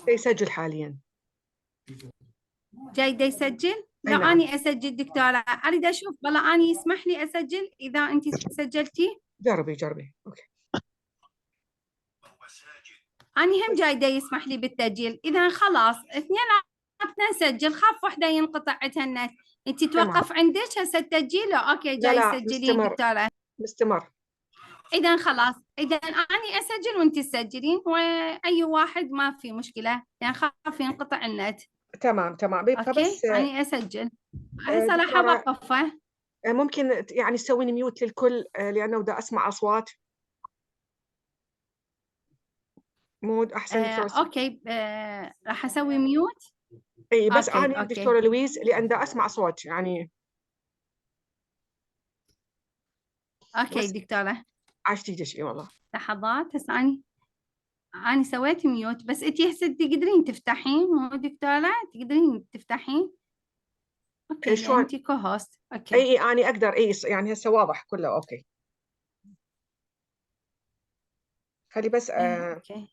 يسجل حاليا. جاي يسجل؟ لا نعم. أنا أسجل دكتورة، أريد أشوف والله أنا يسمح لي أسجل إذا أنت سجلتي؟ جربي. أوكي. أنا هم جاي يسمح لي بالتسجيل، إذا خلاص اثنيناتنا نسجل، خاف وحدة ينقطع عندها النت. أنت توقف عندك هسه التسجيل؟ أوكي جاي تسجلين دكتورة. مستمر. إذا خلاص، إذا أنا أسجل وأنت تسجلين وأي واحد ما في مشكلة، يعني خاف ينقطع النت. تمام. أوكي أنا أسجل هسه راح أوقفه. ممكن يعني تسوين ميوت للكل لأنه بدي أسمع أصوات. مود أحسن. أوكي راح أسوي ميوت. اي بس أنا دكتورة لويز لأن بدي أسمع أصوات يعني. أوكي دكتورة. عاشتي شيء والله. لحظات هسه أنا سويت ميوت، بس أنتي هسه تقدرين تفتحين مو دكتورة؟ تقدرين تفتحين؟ أوكي شلون؟ أنتي كوهوست. أوكي. اي أنا أقدر يعني هسه واضح كله. أوكي خلي بس أوكي.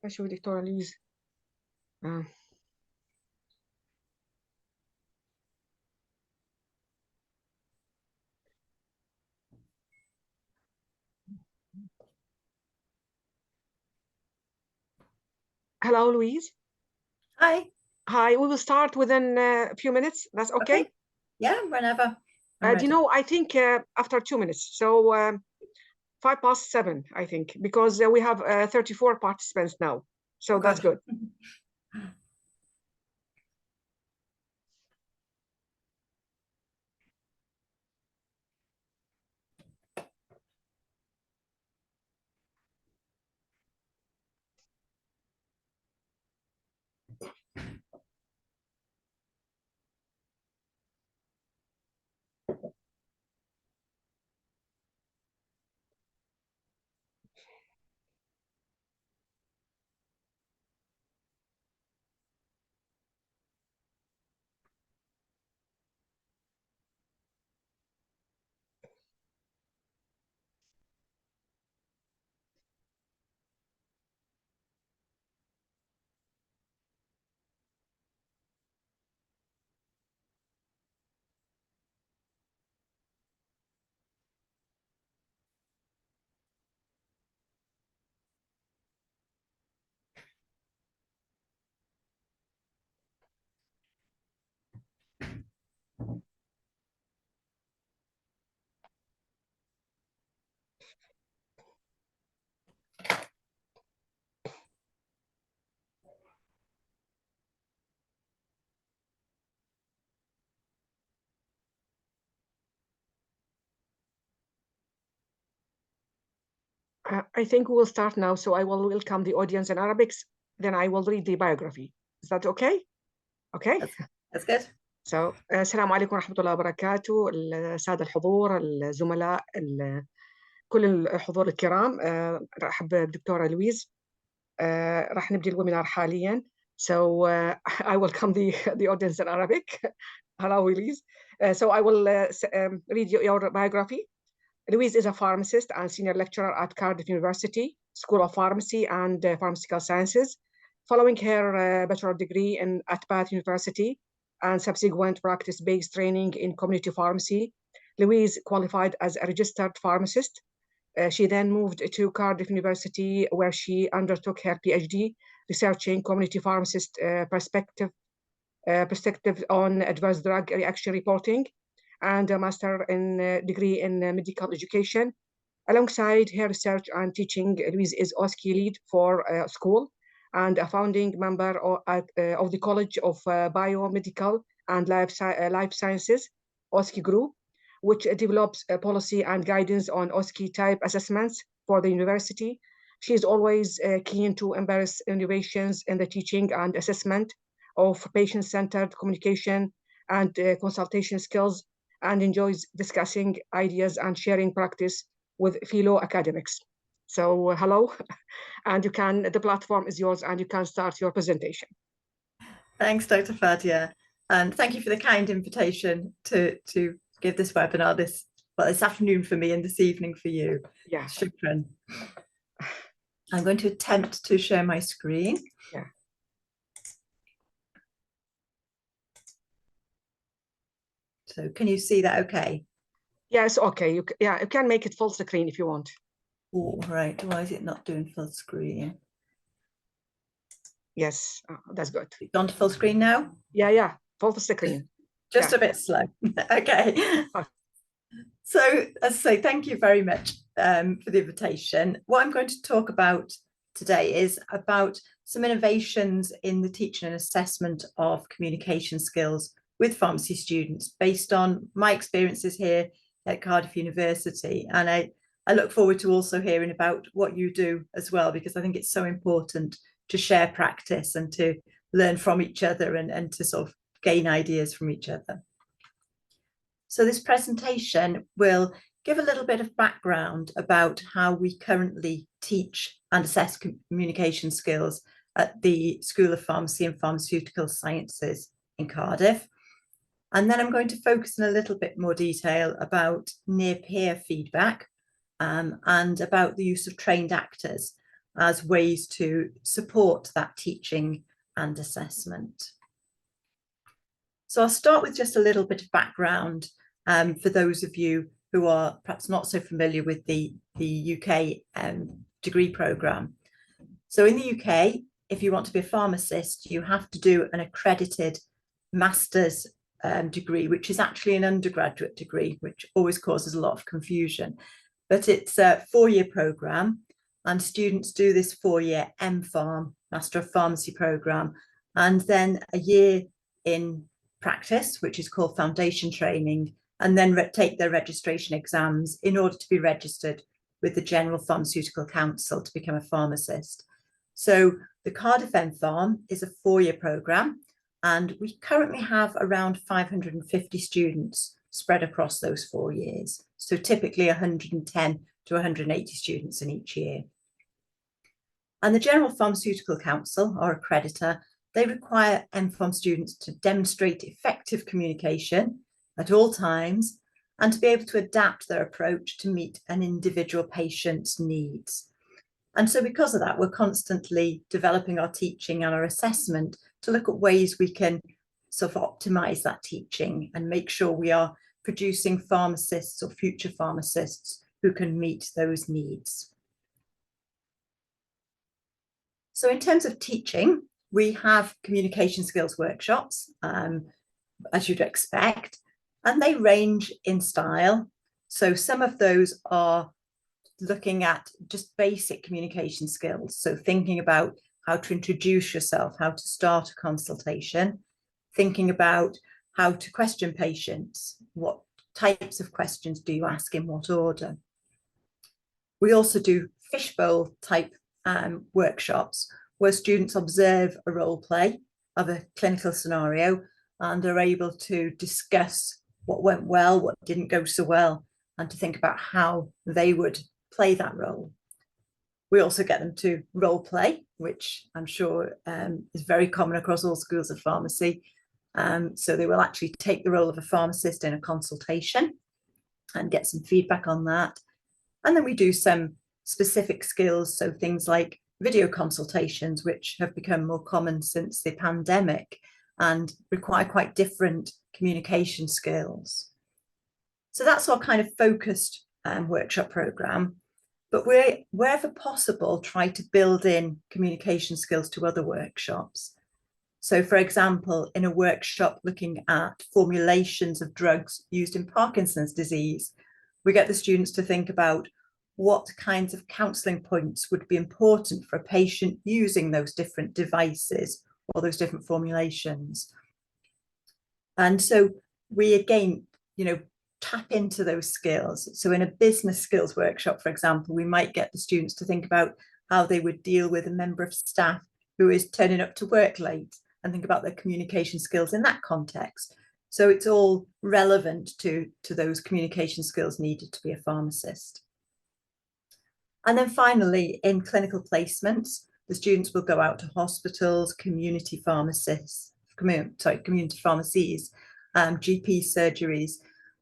أشوف دكتورة لويز. Hello, Louise. Hi. We will start within a few minutes. That's okay? Yeah, whenever. Do you know, I think after 2 minutes. So 7:05, I think, because we have 34 participants now. So that's good. I think we will start now. So I will welcome the audience in Arabic. Then I will read the biography. Is that okay? Okay. That's good. So السلام عليكم ورحمة الله وبركاته. السادة الحضور، الزملاء، كل الحضور الكرام. رحب بالدكتورة لويز. راح نبدي الويبينار حاليا. So I welcome the audience in Arabic. Hello, Louise. So I will read your biography. Louise is a pharmacist and senior lecturer at Cardiff University School of Pharmacy and Pharmaceutical Sciences. Following her bachelor degree at Bath University and subsequent practice-based training in community pharmacy, Louise qualified as a registered pharmacist. She then moved to Cardiff University, where she undertook her PhD, researching community pharmacist perspective on adverse drug reaction reporting, and a master degree in medical education. Alongside her research and teaching, Louise is OSCE lead for school and a founding member of the College of Biomedical and Life Sciences, OSCE Group, which develops policy and guidance on OSCE type assessments for the university. She is always keen to embrace innovations in the teaching and assessment of patient-centered communication and consultation skills, and enjoys discussing ideas and sharing practice with fellow academics. So hello, and the platform is yours, and you can start your presentation. Thanks, Dr. Fadia, and thank you for the kind invitation to give this webinar this afternoon for me and this evening for you. Yeah. Shukran. I'm going to attempt to share my screen. Yeah. So can you see that okay? Yes, okay. You can make it full screen if you want. Oh, right. Why is it not doing full screen? Yes, that's good. It's on to full screen now? Yeah, full screen. Just a bit slow. Okay. So, as I say, thank you very much for the invitation. What I'm going to talk about today is about some innovations in the teaching and assessment of communication skills with pharmacy students based on my experiences here at Cardiff University. And I look forward to also hearing about what you do as well, because I think it's so important to share practice and to learn from each other and to sort of gain ideas from each other. So this presentation will give a little bit of background about how we currently teach and assess communication skills at the School of Pharmacy and Pharmaceutical Sciences in Cardiff. And then I'm going to focus in a little bit more detail about near-peer feedback and about the use of trained actors as ways to support that teaching and assessment. So I'll start with just a little bit of background for those of you who are perhaps not so familiar with the UK degree programme. So in the UK, if you want to be a pharmacist, you have to do an accredited master's degree, which is actually an undergraduate degree, which always causes a lot of confusion. But it's a 4-year programme, and students do this 4-year MPharm, Master of Pharmacy programme, and then a year in practice, which is called foundation training, and then take their registration exams in order to be registered with the General Pharmaceutical Council to become a pharmacist. So the Cardiff MPharm is a 4-year programme, and we currently have around 550 students spread across those 4 years. So typically 110 to 180 students in each year. And the General Pharmaceutical Council, or accreditor, they require MPharm students to demonstrate effective communication at all times and to be able to adapt their approach to meet an individual patient's needs. And so because of that, we're constantly developing our teaching and our assessment to look at ways we can sort of optimize that teaching and make sure we are producing pharmacists or future pharmacists who can meet those needs. So in terms of teaching, we have communication skills workshops, as you'd expect, and they range in style. So some of those are looking at just basic communication skills. So thinking about how to introduce yourself, how to start a consultation, thinking about how to question patients, what types of questions do you ask in what order. We also do fishbowl type workshops where students observe a role play of a clinical scenario and are able to discuss what went well, what didn't go so well, and to think about how they would play that role. We also get them to role play, which I'm sure is very common across all schools of pharmacy. So they will actually take the role of a pharmacist in a consultation and get some feedback on that. And then we do some specific skills, so things like video consultations, which have become more common since the pandemic and require quite different communication skills. So that's our kind of focused workshop programme. But we, wherever possible, try to build in communication skills to other workshops. So, for example, in a workshop looking at formulations of drugs used in Parkinson's disease, we get the students to think about what kinds of counselling points would be important for a patient using those different devices or those different formulations. And so we, again, tap into those skills. So in a business skills workshop, for example, we might get the students to think about how they would deal with a member of staff who is turning up to work late and think about their communication skills in that context. So it's all relevant to those communication skills needed to be a pharmacist. And then finally, in clinical placements, the students will go out to hospitals, community pharmacies, GP surgeries.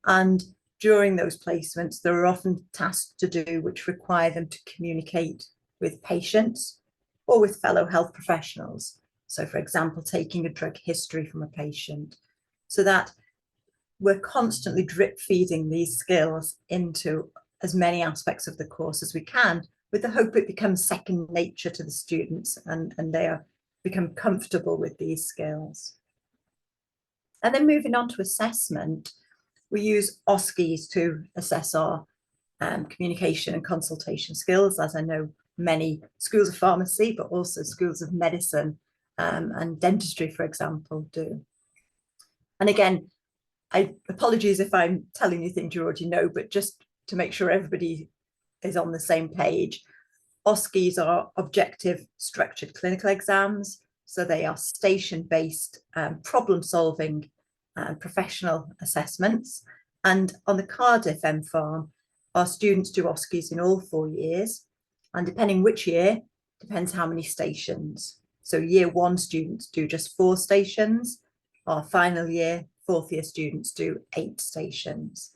And during those placements, there are often tasks to do which require them to communicate with patients or with fellow health professionals. So for example, taking a drug history from a patient, so that we're constantly drip feeding these skills into as many aspects of the course as we can, with the hope it becomes second nature to the students and they become comfortable with these skills. And then moving on to assessment, we use OSCEs to assess our communication and consultation skills, as I know many schools of pharmacy, but also schools of medicine and dentistry, for example, do. And again, apologies if I'm telling you things you already know, but just to make sure everybody is on the same page, OSCEs are objective structured clinical exams. So they are station-based problem-solving professional assessments. And on the Cardiff M-Pharm, our students do OSCEs in all 4 years. And depending which year, depends how many stations. So year 1 students do just 4 stations. Our final year, 4th year students do 8 stations.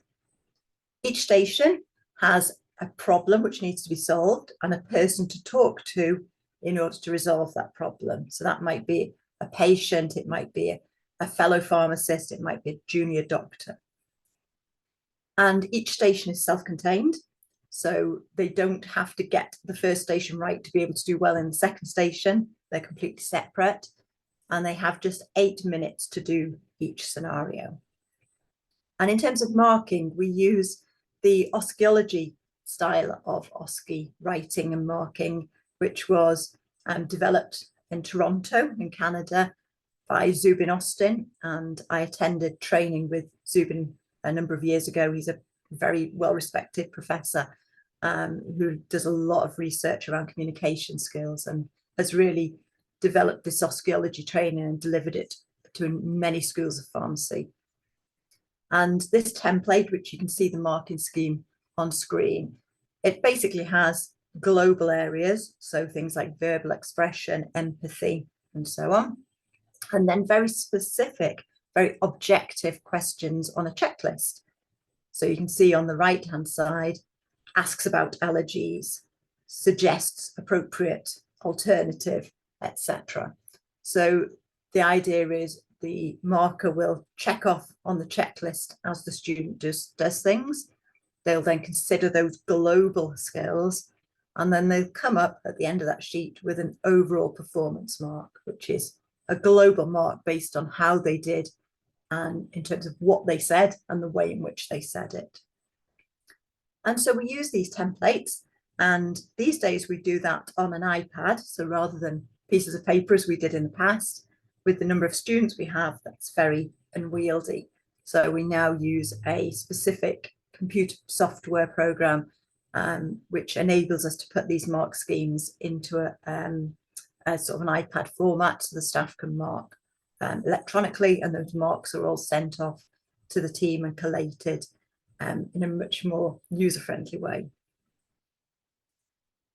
Each station has a problem which needs to be solved and a person to talk to in order to resolve that problem. So that might be a patient, it might be a fellow pharmacist, it might be a junior doctor. And each station is self-contained, so they don't have to get the first station right to be able to do well in the second station. They're completely separate, and they have just 8 minutes to do each scenario. And in terms of marking, we use the Osceology style of OSCE writing and marking, which was developed in Toronto in Canada by Zubin Austin, and I attended training with Zubin a number of years ago. He's a very well-respected professor who does a lot of research around communication skills and has really developed this Osceology training and delivered it to many schools of pharmacy. And this template, which you can see the marking scheme on screen, it basically has global areas, so things like verbal expression, empathy, and so on. And then very specific, very objective questions on a checklist. So you can see on the right-hand side, asks about allergies, suggests appropriate alternative, etc. So the idea is the marker will check off on the checklist as the student does things. They'll then consider those global skills, and then they'll come up at the end of that sheet with an overall performance mark, which is a global mark based on how they did and in terms of what they said and the way in which they said it. And so we use these templates, and these days we do that on an iPad. So rather than pieces of paper as we did in the past, with the number of students we have, that's very unwieldy. So we now use a specific computer software program which enables us to put these mark schemes into a sort of an iPad format, so the staff can mark electronically, and those marks are all sent off to the team and collated in a much more user-friendly way.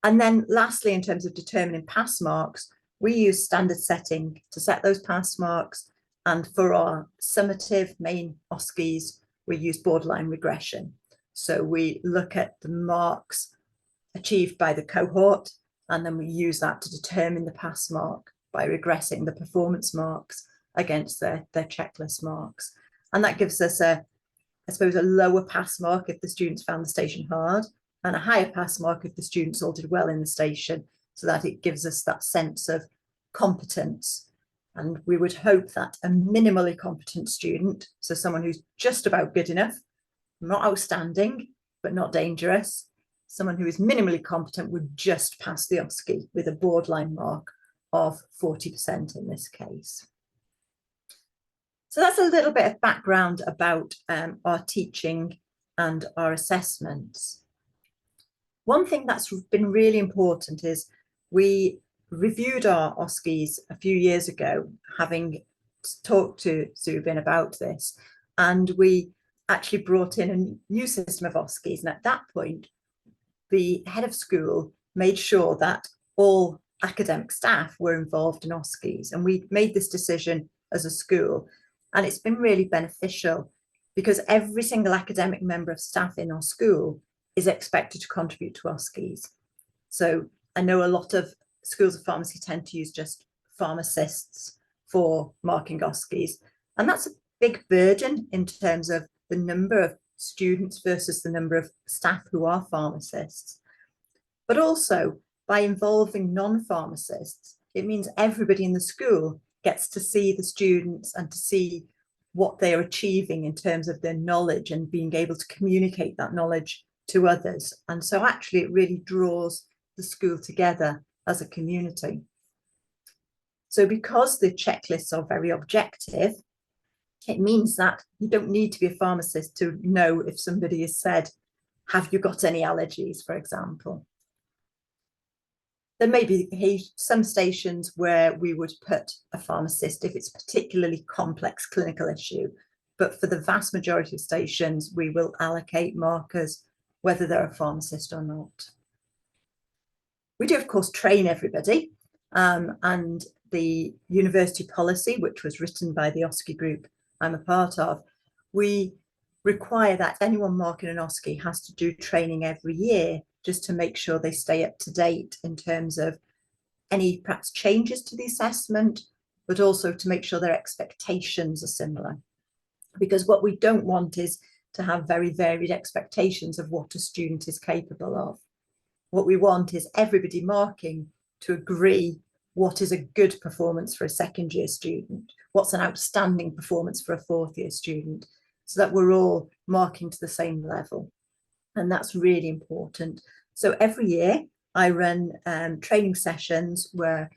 And then lastly, in terms of determining pass marks, we use standard setting to set those pass marks, and for our summative main OSCEs, we use borderline regression. So we look at the marks achieved by the cohort, and then we use that to determine the pass mark by regressing the performance marks against their checklist marks. And that gives us I suppose, a lower pass mark if the students found the station hard, and a higher pass mark if the students all did well in the station, so that it gives us that sense of competence. And we would hope that a minimally competent student, so someone who's just about good enough, not outstanding, but not dangerous, someone who is minimally competent would just pass the OSCE with a borderline mark of 40% in this case. So that's a little bit of background about our teaching and our assessments. One thing that's been really important is we reviewed our OSCEs a few years ago, having talked to Zubin about this, and we actually brought in a new system of OSCEs. And at that point, the head of school made sure that all academic staff were involved in OSCEs. And we made this decision as a school, and it's been really beneficial because every single academic member of staff in our school is expected to contribute to OSCEs. So I know a lot of schools of pharmacy tend to use just pharmacists for marking OSCEs, and that's a big burden in terms of the number of students versus the number of staff who are pharmacists. But also, by involving non-pharmacists, it means everybody in the school gets to see the students and to see what they are achieving in terms of their knowledge and being able to communicate that knowledge to others. And so actually it really draws the school together as a community. So because the checklists are very objective, it means that you don't need to be a pharmacist to know if somebody has said, have you got any allergies, for example. There may be some stations where we would put a pharmacist if it's a particularly complex clinical issue, but for the vast majority of stations, we will allocate markers whether they're a pharmacist or not. We do, of course, train everybody, and the university policy, which was written by the OSCE group I'm a part of, we require that anyone marking an OSCE has to do training every year just to make sure they stay up to date in terms of any perhaps changes to the assessment, but also to make sure their expectations are similar. Because what we don't want is to have very varied expectations of what a student is capable of. What we want is everybody marking to agree what is a good performance for a second year student, what's an outstanding performance for a fourth year student, so that we're all marking to the same level. And that's really important. So every year I run training sessions where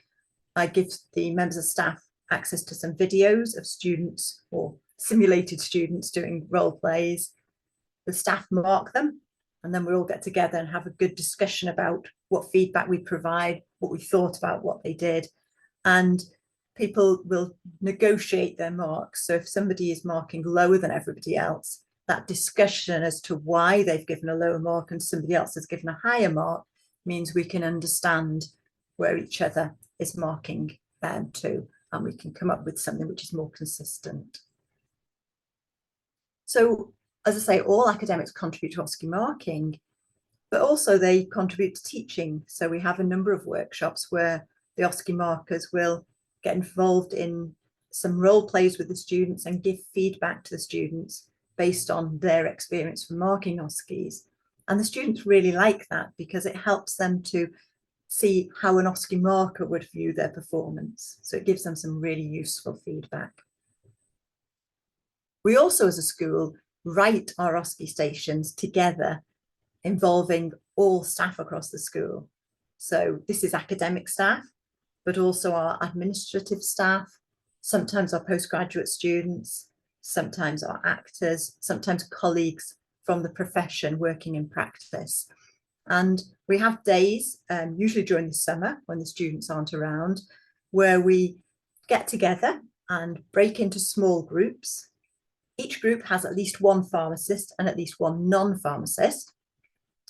I give the members of staff access to some videos of students or simulated students doing role plays. The staff mark them, and then we all get together and have a good discussion about what feedback we provide, what we thought about what they did. And people will negotiate their marks. So if somebody is marking lower than everybody else, that discussion as to why they've given a lower mark and somebody else has given a higher mark means we can understand where each other is marking to, and we can come up with something which is more consistent. So, as I say, all academics contribute to OSCE marking, but also they contribute to teaching. So we have a number of workshops where the OSCE markers will get involved in some role plays with the students and give feedback to the students based on their experience from marking OSCEs. And the students really like that because it helps them to see how an OSCE marker would view their performance. So it gives them some really useful feedback. We also, as a school, write our OSCE stations together, involving all staff across the school. So this is academic staff, but also our administrative staff, sometimes our postgraduate students, sometimes our actors, sometimes colleagues from the profession working in practice. And we have days, usually during the summer when the students aren't around, where we get together and break into small groups. Each group has at least one pharmacist and at least one non-pharmacist.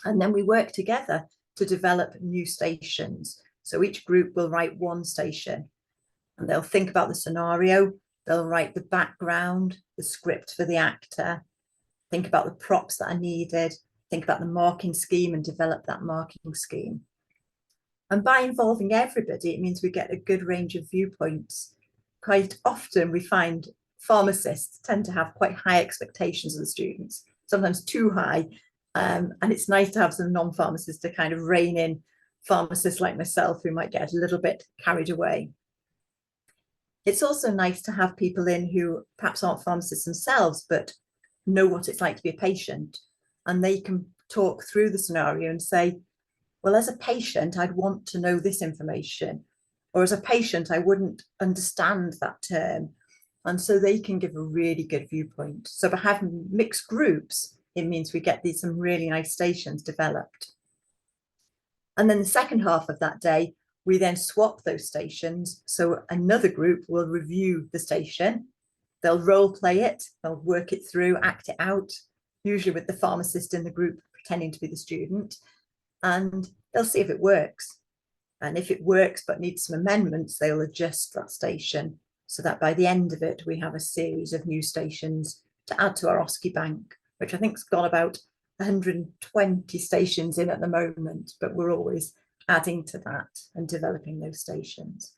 And then we work together to develop new stations. So each group will write one station and they'll think about the scenario. They'll write the background, the script for the actor, think about the props that are needed, think about the marking scheme and develop that marking scheme. And by involving everybody, it means we get a good range of viewpoints. Quite often we find pharmacists tend to have quite high expectations of the students, sometimes too high. And it's nice to have some non-pharmacists to kind of rein in pharmacists like myself who might get a little bit carried away. It's also nice to have people in who perhaps aren't pharmacists themselves, but know what it's like to be a patient. And they can talk through the scenario and say, well, as a patient, I'd want to know this information. Or as a patient, I wouldn't understand that term. And so they can give a really good viewpoint. So by having mixed groups, it means we get some really nice stations developed. And then the second half of that day, we then swap those stations. So another group will review the station. They'll role play it, they'll work it through, act it out, usually with the pharmacist in the group pretending to be the student. And they'll see if it works. And if it works but needs some amendments, they'll adjust that station so that by the end of it, we have a series of new stations to add to our OSCE bank, which I think's got about 120 stations in at the moment, but we're always adding to that and developing those stations.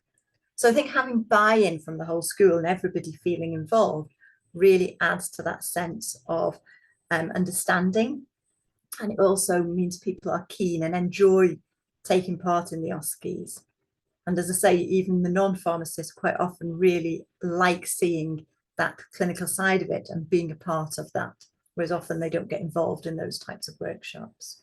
So I think having buy-in from the whole school and everybody feeling involved really adds to that sense of understanding. And it also means people are keen and enjoy taking part in the OSCEs. And as I say, even the non-pharmacists quite often really like seeing that clinical side of it and being a part of that, whereas often they don't get involved in those types of workshops.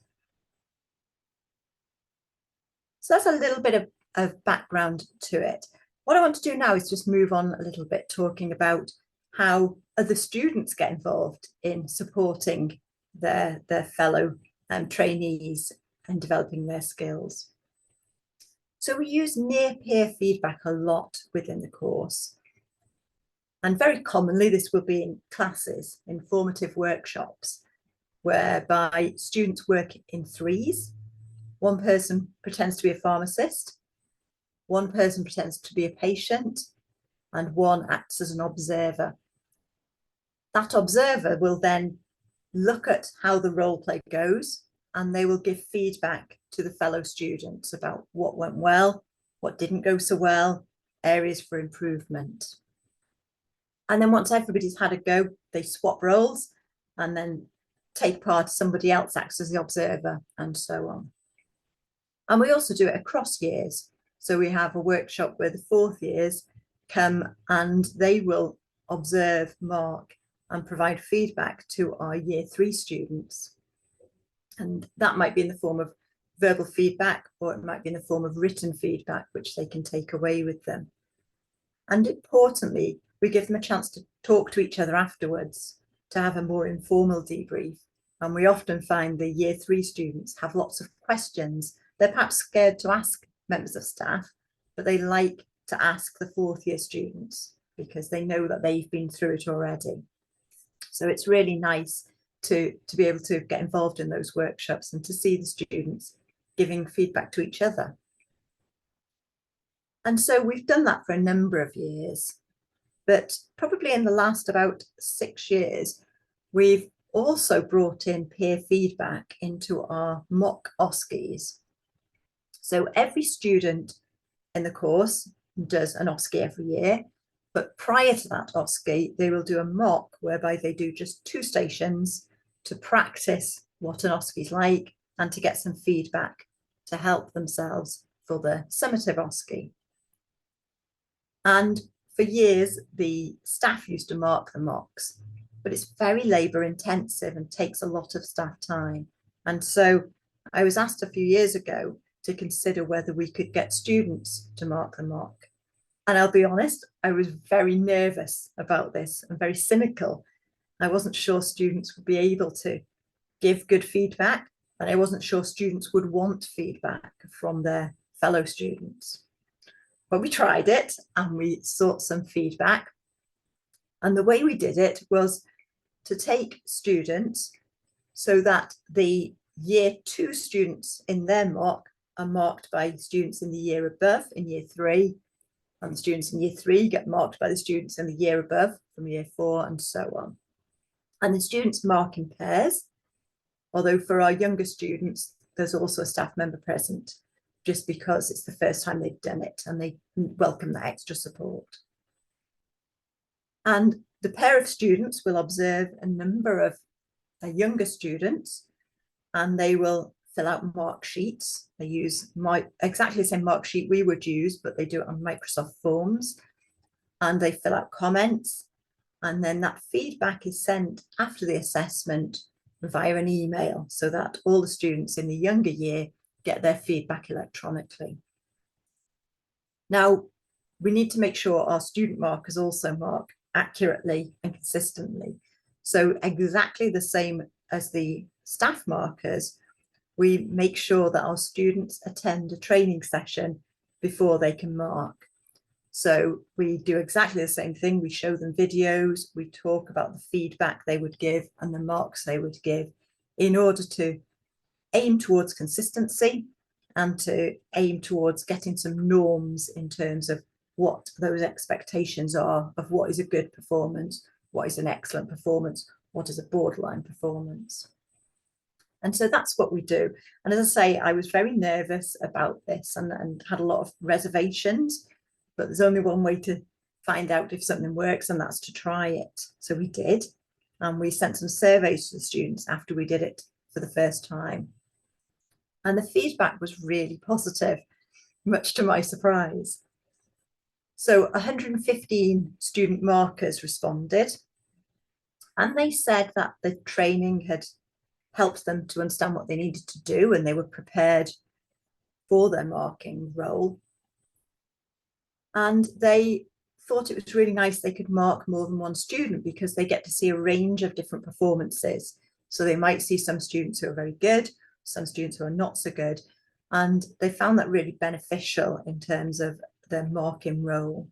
So that's a little bit of background to it. What I want to do now is just move on a little bit, talking about how other students get involved in supporting their fellow trainees and developing their skills. So we use near-peer feedback a lot within the course. And very commonly, this will be in classes, informative workshops, whereby students work in threes. One person pretends to be a pharmacist, one person pretends to be a patient, and one acts as an observer. That observer will then look at how the role play goes, and they will give feedback to the fellow students about what went well, what didn't go so well, areas for improvement. And then once everybody's had a go, they swap roles and then take part, somebody else acts as the observer, and so on. And we also do it across years. So we have a workshop where the fourth years come and they will observe, mark, and provide feedback to our year 3 students. And that might be in the form of verbal feedback, or it might be in the form of written feedback, which they can take away with them. And importantly, we give them a chance to talk to each other afterwards, to have a more informal debrief. And we often find the year 3 students have lots of questions. They're perhaps scared to ask members of staff, but they like to ask the fourth year students because they know that they've been through it already. So it's really nice to be able to get involved in those workshops and to see the students giving feedback to each other. And so we've done that for a number of years, but probably in the last about 6 years, we've also brought in peer feedback into our mock OSCEs. So every student in the course does an OSCE every year, but prior to that OSCE, they will do a mock whereby they do just 2 stations to practice what an OSCE is like and to get some feedback to help themselves for the summative OSCE. And for years, the staff used to mark the mocks, but it's very labour intensive and takes a lot of staff time. And so I was asked a few years ago to consider whether we could get students to mark the mock. And I'll be honest, I was very nervous about this and very cynical. I wasn't sure students would be able to give good feedback, and I wasn't sure students would want feedback from their fellow students. But we tried it and we sought some feedback. And the way we did it was to take students so that the year 2 students in their mock are marked by students in the year above in year 3, and the students in year 3 get marked by the students in the year above from year 4, and so on. And the students mark in pairs, although for our younger students, there's also a staff member present, just because it's the first time they've done it and they welcome that extra support. And the pair of students will observe a number of younger students, and they will fill out mark sheets. They use exactly the same mark sheet we would use, but they do it on Microsoft Forms, and they fill out comments, and then that feedback is sent after the assessment via an email, so that all the students in the younger year get their feedback electronically. Now, we need to make sure our student markers also mark accurately and consistently. So exactly the same as the staff markers, we make sure that our students attend a training session before they can mark. So we do exactly the same thing. We show them videos, we talk about the feedback they would give and the marks they would give in order to aim towards consistency and to aim towards getting some norms in terms of what those expectations are of what is a good performance, what is an excellent performance, what is a borderline performance. And so that's what we do. And as I say, I was very nervous about this and had a lot of reservations, but there's only one way to find out if something works, and that's to try it. So we did, and we sent some surveys to the students after we did it for the first time. And the feedback was really positive, much to my surprise. So 115 student markers responded, and they said that the training had helped them to understand what they needed to do, and they were prepared for their marking role. And they thought it was really nice they could mark more than one student, because they get to see a range of different performances. So they might see some students who are very good, some students who are not so good, and they found that really beneficial in terms of their marking role.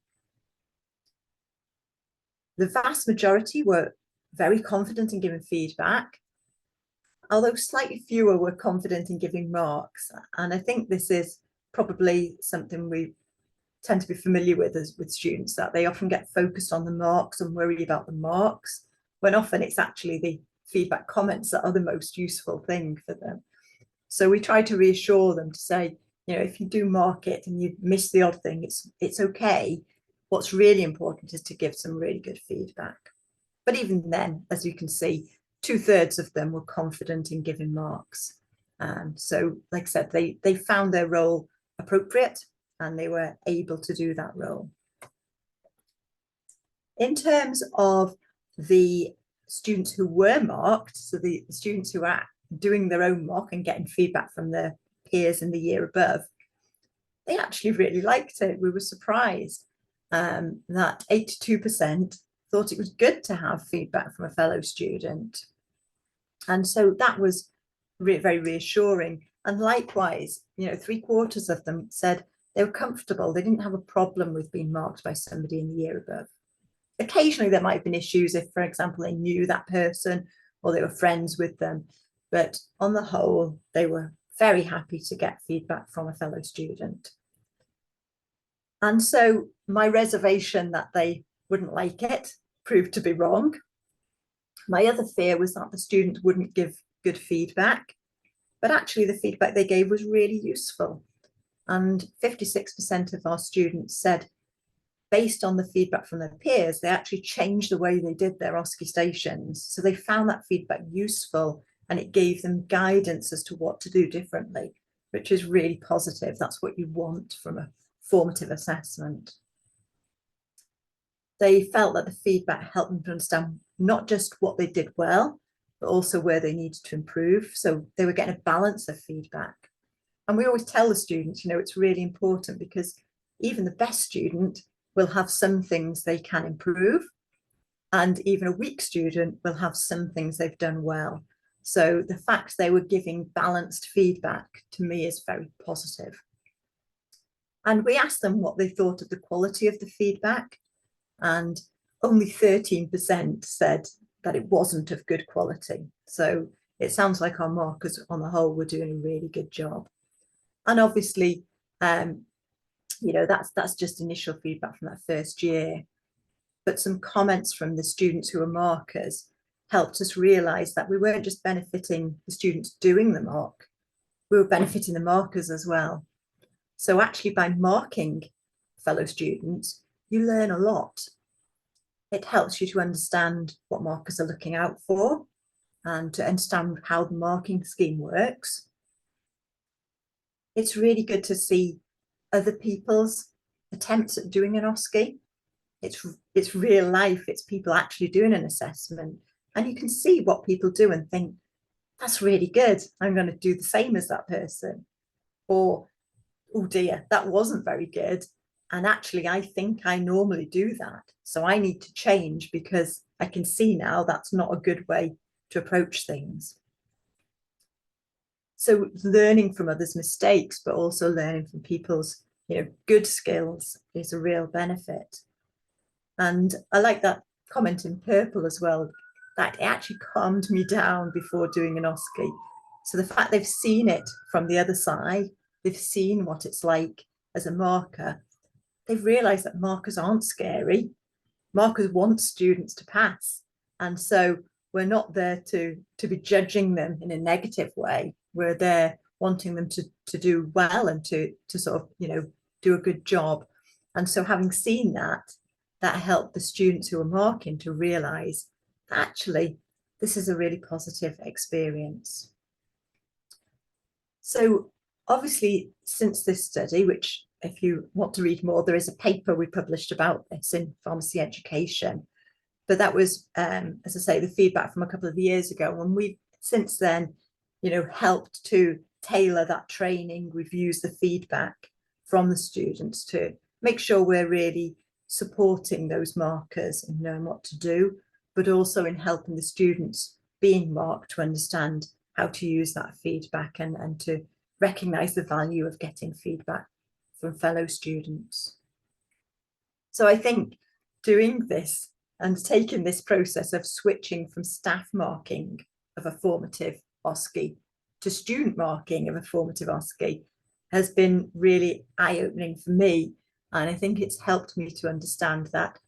The vast majority were very confident in giving feedback, although slightly fewer were confident in giving marks. And I think this is probably something we tend to be familiar with with students, that they often get focused on the marks and worry about the marks, when often it's actually the feedback comments that are the most useful thing for them. So we try to reassure them to say, you know, if you do mark it and you miss the odd thing, it's okay. What's really important is to give some really good feedback. But even then, as you can see, 2/3 of them were confident in giving marks. So like I said, they found their role appropriate, and they were able to do that role. In terms of the students who were marked, so the students who are doing their own mock and getting feedback from their peers in the year above, they actually really liked it. We were surprised that 82% thought it was good to have feedback from a fellow student. And so that was very reassuring. And likewise, you know, 3/4 of them said they were comfortable. They didn't have a problem with being marked by somebody in the year above. Occasionally there might have been issues if, for example, they knew that person or they were friends with them. But on the whole, they were very happy to get feedback from a fellow student. And so my reservation that they wouldn't like it proved to be wrong. My other fear was that the students wouldn't give good feedback, but actually the feedback they gave was really useful. And 56% of our students said, based on the feedback from their peers, they actually changed the way they did their OSCE stations. So they found that feedback useful, and it gave them guidance as to what to do differently, which is really positive. That's what you want from a formative assessment. They felt that the feedback helped them to understand not just what they did well, but also where they needed to improve. So they were getting a balance of feedback. And we always tell the students, you know, it's really important, because even the best student will have some things they can improve, and even a weak student will have some things they've done well. So the fact they were giving balanced feedback, to me, is very positive. And we asked them what they thought of the quality of the feedback, and only 13% said that it wasn't of good quality. So it sounds like our markers on the whole were doing a really good job. And obviously, you know, that's just initial feedback from that first year. But some comments from the students who were markers helped us realise that we weren't just benefiting the students doing the mock, we were benefiting the markers as well. So actually, by marking fellow students, you learn a lot. It helps you to understand what markers are looking out for, and to understand how the marking scheme works. It's really good to see other people's attempts at doing an OSCE. It's real life, it's people actually doing an assessment, and you can see what people do and think, that's really good, I'm going to do the same as that person. Or, oh dear, that wasn't very good, and actually I think I normally do that, so I need to change, because I can see now that's not a good way to approach things. So learning from others' mistakes, but also learning from people's, you know, good skills is a real benefit. And I like that comment in purple as well, that it actually calmed me down before doing an OSCE. So the fact they've seen it from the other side, they've seen what it's like as a marker, they've realised that markers aren't scary. Markers want students to pass. And so we're not there to be judging them in a negative way. We're there wanting them to do well and to sort of, you know, do a good job. And so having seen that helped the students who are marking to realize that actually this is a really positive experience. So obviously, since this study, which if you want to read more, there is a paper we published about this in Pharmacy Education. But that was, as I say, the feedback from a couple of years ago. And we've since then, you know, helped to tailor that training. We've used the feedback from the students to make sure we're really supporting those markers and knowing what to do, but also in helping the students being marked to understand how to use that feedback and to recognise the value of getting feedback from fellow students. So I think doing this and taking this process of switching from staff marking of a formative OSCE to student marking of a formative OSCE has been really eye-opening for me. And I think it's helped me to understand that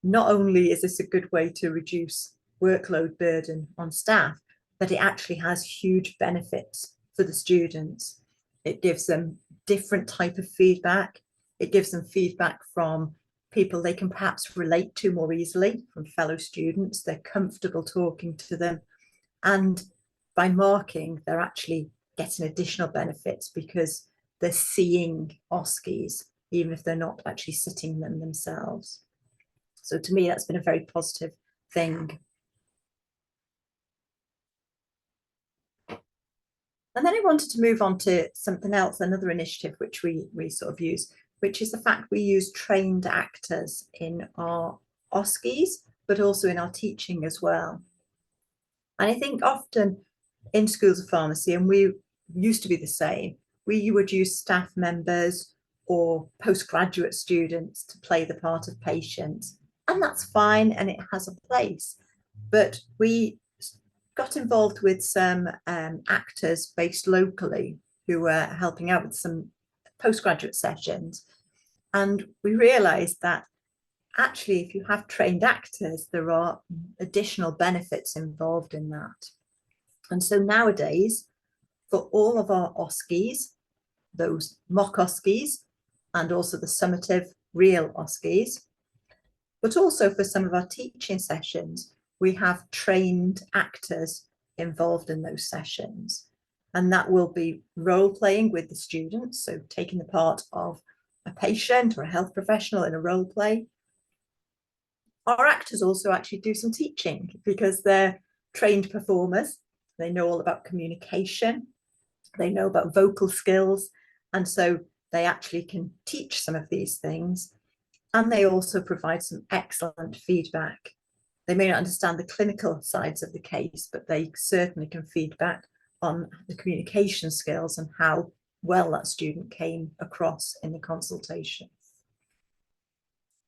not only is this a good way to reduce workload burden on staff, but it actually has huge benefits for the students. It gives them different type of feedback. It gives them feedback from people they can perhaps relate to more easily, from fellow students. They're comfortable talking to them. And by marking, they're actually getting additional benefits because they're seeing OSCEs, even if they're not actually sitting them themselves. So to me, that's been a very positive thing. And then I wanted to move on to something else, another initiative which we sort of use, which is the fact we use trained actors in our OSCEs, but also in our teaching as well. And I think often in schools of pharmacy, and we used to be the same, we would use staff members or postgraduate students to play the part of patients. And that's fine, and it has a place. But we got involved with some actors based locally who were helping out with some postgraduate sessions. And we realized that actually, if you have trained actors, there are additional benefits involved in that. And so nowadays, for all of our OSCEs, those mock OSCEs, and also the summative real OSCEs, but also for some of our teaching sessions, we have trained actors involved in those sessions. And that will be role playing with the students, so taking the part of a patient or a health professional in a role play. Our actors also actually do some teaching because they're trained performers. They know all about communication, they know about vocal skills, and so they actually can teach some of these things. And they also provide some excellent feedback. They may not understand the clinical sides of the case, but they certainly can feedback on the communication skills and how well that student came across in the consultation.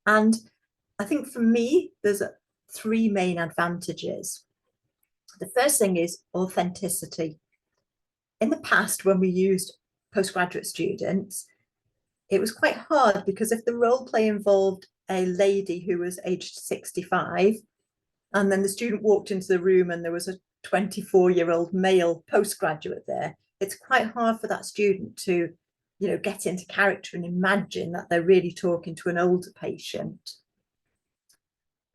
And I think for me, there's three main advantages. The first thing is authenticity. In the past, when we used postgraduate students, it was quite hard because if the role play involved a lady who was aged 65, and then the student walked into the room and there was a 24-year-old male postgraduate there, it's quite hard for that student to, you know, get into character and imagine that they're really talking to an older patient.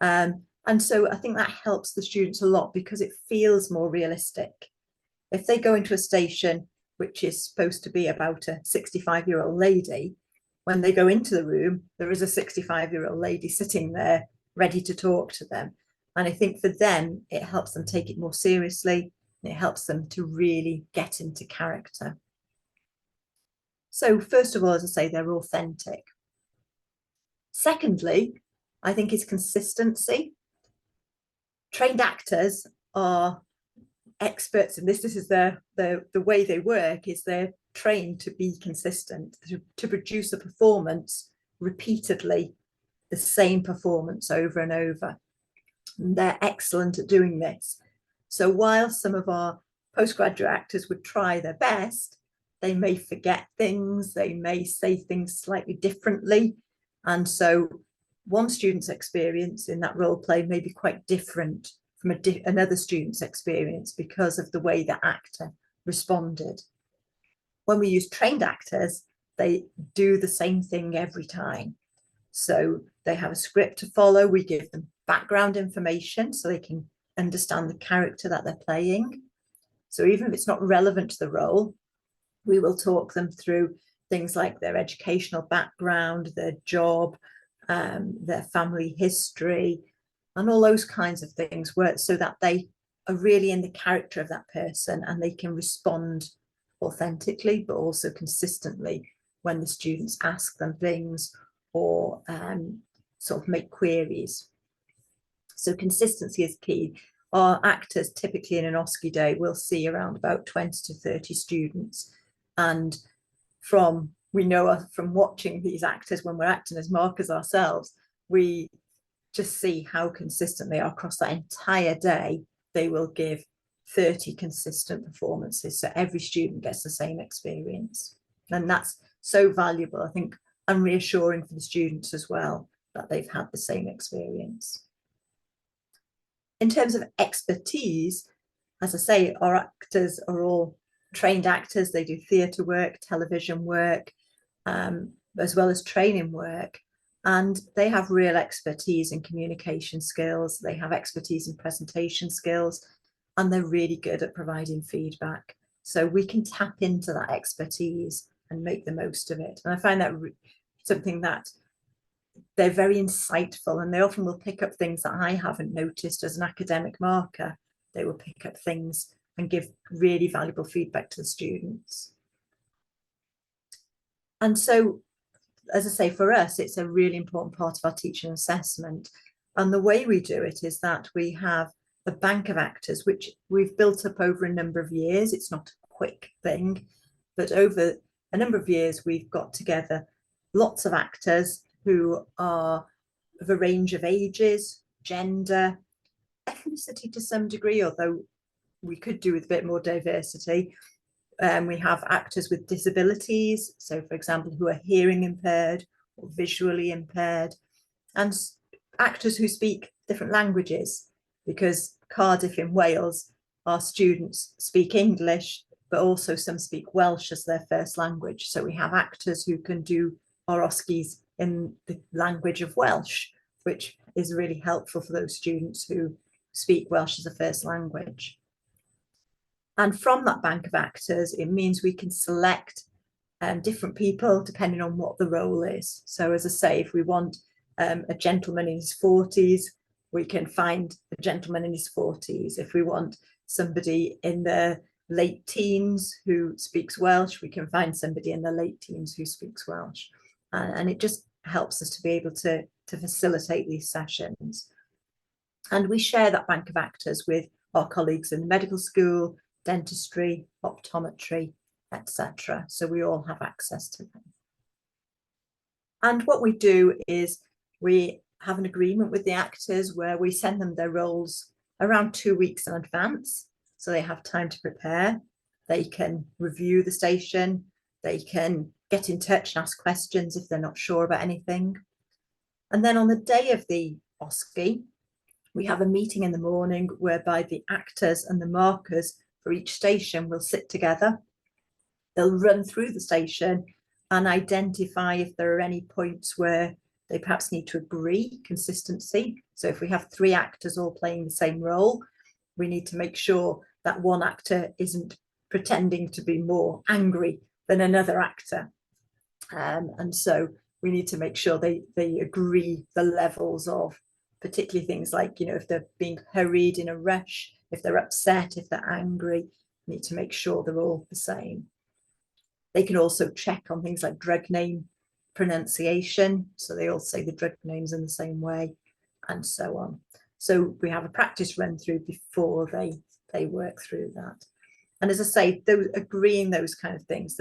And so I think that helps the students a lot because it feels more realistic. If they go into a station which is supposed to be about a 65-year-old lady, when they go into the room, there is a 65-year-old lady sitting there ready to talk to them. And I think for them, it helps them take it more seriously. And it helps them to really get into character. So first of all, as I say, they're authentic. Secondly, I think it's consistency. Trained actors are experts in this. This is the way they work, is they're trained to be consistent, to produce a performance repeatedly, the same performance over and over. And they're excellent at doing this. So while some of our postgraduate actors would try their best, they may forget things, they may say things slightly differently. And so one student's experience in that role play may be quite different from another student's experience because of the way the actor responded. When we use trained actors, they do the same thing every time. So they have a script to follow. We give them background information so they can understand the character that they're playing. So even if it's not relevant to the role, we will talk them through things like their educational background, their job, their family history, and all those kinds of things, so that they are really in the character of that person and they can respond authentically, but also consistently when the students ask them things or sort of make queries. So consistency is key. Our actors typically in an OSCE day will see around about 20 to 30 students. And we know from watching these actors when we're acting as markers ourselves, we just see how consistent they are across that entire day. They will give 30 consistent performances, so every student gets the same experience. And that's so valuable, I think, and reassuring for the students as well, that they've had the same experience. In terms of expertise, as I say, our actors are all trained actors. They do theatre work, television work, as well as training work. And they have real expertise in communication skills. They have expertise in presentation skills, and they're really good at providing feedback. So we can tap into that expertise and make the most of it. And I find that something that they're very insightful, and they often will pick up things that I haven't noticed as an academic marker. They will pick up things and give really valuable feedback to the students. And so, as I say, for us, it's a really important part of our teaching assessment. And the way we do it is that we have a bank of actors, which we've built up over a number of years. It's not a quick thing, but over a number of years, we've got together lots of actors who are of a range of ages, gender, ethnicity to some degree, although we could do with a bit more diversity. We have actors with disabilities, so for example, who are hearing impaired or visually impaired, and actors who speak different languages, because Cardiff in Wales, our students speak English, but also some speak Welsh as their first language. So we have actors who can do our OSCEs in the language of Welsh, which is really helpful for those students who speak Welsh as a first language. And from that bank of actors, it means we can select different people depending on what the role is. So as I say, if we want a gentleman in his 40s, we can find a gentleman in his 40s. If we want somebody in their late teens who speaks Welsh, we can find somebody in their late teens who speaks Welsh. And it just helps us to be able to facilitate these sessions. And we share that bank of actors with our colleagues in the medical school, dentistry, optometry, etc. So we all have access to them. And what we do is we have an agreement with the actors where we send them their roles around 2 weeks in advance, so they have time to prepare. They can review the station, they can get in touch and ask questions if they're not sure about anything. And then on the day of the OSCE, we have a meeting in the morning whereby the actors and the markers for each station will sit together. They'll run through the station and identify if there are any points where they perhaps need to agree, consistency. So if we have 3 actors all playing the same role, we need to make sure that one actor isn't pretending to be more angry than another actor. And so we need to make sure they agree the levels of particularly things like, you know, if they're being hurried in a rush, if they're upset, if they're angry, we need to make sure they're all the same. They can also check on things like drug name pronunciation, so they all say the drug names in the same way, and so on. So we have a practice run through before they work through that. And as I say, agreeing those kind of things,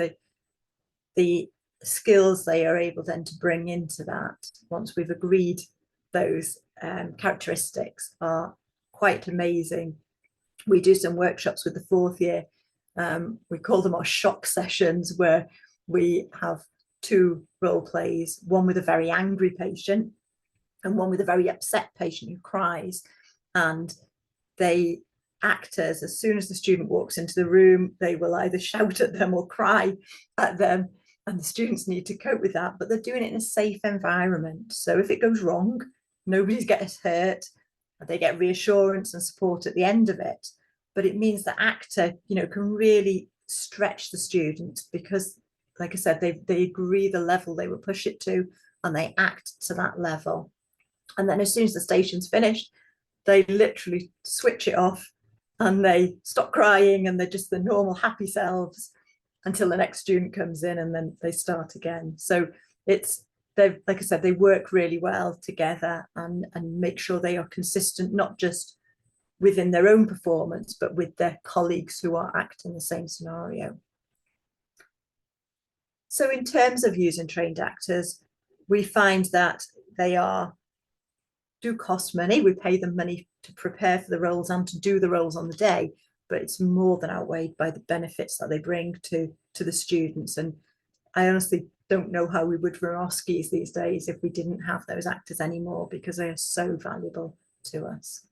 the skills they are able then to bring into that, once we've agreed those characteristics, are quite amazing. We do some workshops with the 4th year. We call them our shock sessions, where we have 2 role plays, one with a very angry patient and one with a very upset patient who cries. And they actors, as soon as the student walks into the room, they will either shout at them or cry at them, and the students need to cope with that, but they're doing it in a safe environment. So if it goes wrong, nobody gets hurt, they get reassurance and support at the end of it. But it means the actor, you know, can really stretch the student, because like I said, they agree the level they will push it to, and they act to that level. And then as soon as the station's finished, they literally switch it off and they stop crying, and they're just the normal happy selves until the next student comes in, and then they start again. So they've, like I said, they work really well together and make sure they are consistent, not just within their own performance, but with their colleagues who are acting the same scenario. So in terms of using trained actors, we find that they do cost money. We pay them money to prepare for the roles and to do the roles on the day, but it's more than outweighed by the benefits that they bring to the students. And I honestly don't know how we would run our skis these days if we didn't have those actors anymore, because they are so valuable to us.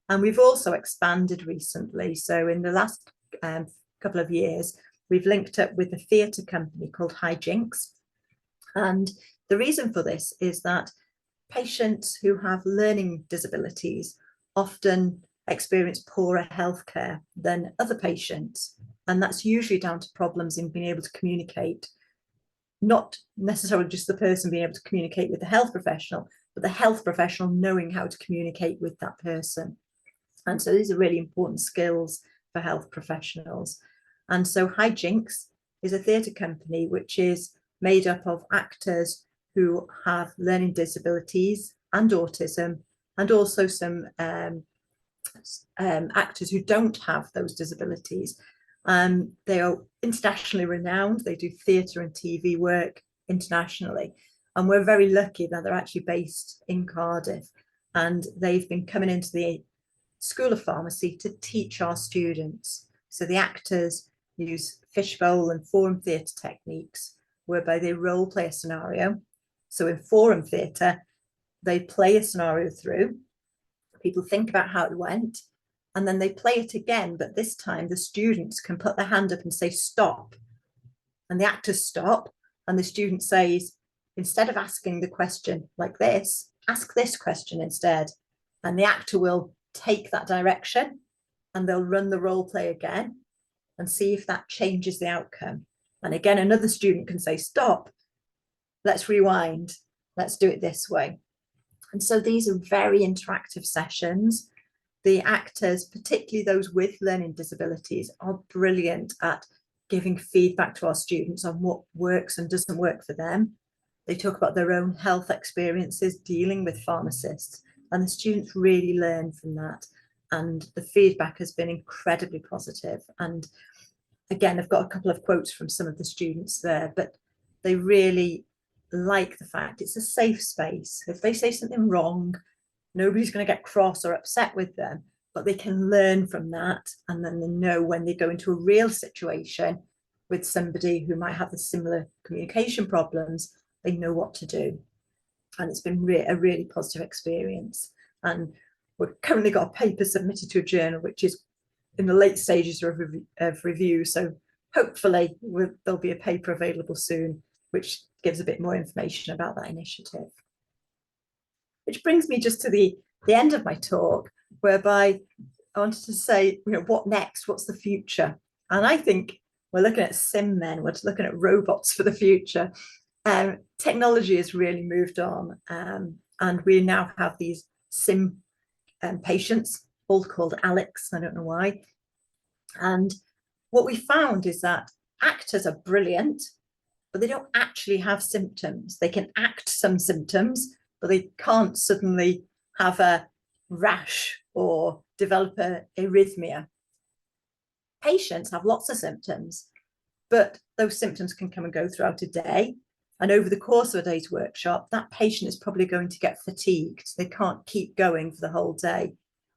And we've also expanded recently. So in the last couple of years, we've linked up with a theatre company called Hijinks. And the reason for this is that patients who have learning disabilities often experience poorer healthcare than other patients. And that's usually down to problems in being able to communicate, not necessarily just the person being able to communicate with the health professional, but the health professional knowing how to communicate with that person. And so these are really important skills for health professionals. And so Hijinks is a theatre company which is made up of actors who have learning disabilities and autism, and also some actors who don't have those disabilities. They are internationally renowned. They do theatre and TV work internationally. And we're very lucky that they're actually based in Cardiff. And they've been coming into the School of Pharmacy to teach our students. So the actors use fishbowl and forum theatre techniques, whereby they role play a scenario. So in forum theatre, they play a scenario through, people think about how it went, and then they play it again, but this time the students can put their hand up and say stop, and the actors stop, and the student says, instead of asking the question like this, ask this question instead, and the actor will take that direction, and they'll run the role play again and see if that changes the outcome. And again, another student can say stop, let's rewind, let's do it this way. And so these are very interactive sessions. The actors, particularly those with learning disabilities, are brilliant at giving feedback to our students on what works and doesn't work for them. They talk about their own health experiences dealing with pharmacists, and the students really learn from that. And the feedback has been incredibly positive. And again, I've got a couple of quotes from some of the students there, but they really like the fact it's a safe space. If they say something wrong, nobody's going to get cross or upset with them, but they can learn from that. And then they know when they go into a real situation with somebody who might have the similar communication problems, they know what to do. And it's been a really positive experience. And we've currently got a paper submitted to a journal, which is in the late stages of review. So hopefully there'll be a paper available soon, which gives a bit more information about that initiative. Which brings me just to the end of my talk, whereby I wanted to say, you know, what next? What's the future? And I think we're looking at sim men, we're looking at robots for the future. Technology has really moved on, and we now have these sim patients, all called Alex, I don't know why. And what we found is that actors are brilliant, but they don't actually have symptoms. They can act some symptoms, but they can't suddenly have a rash or develop a arrhythmia. Patients have lots of symptoms, but those symptoms can come and go throughout a day. And over the course of a day's workshop, that patient is probably going to get fatigued. They can't keep going for the whole day.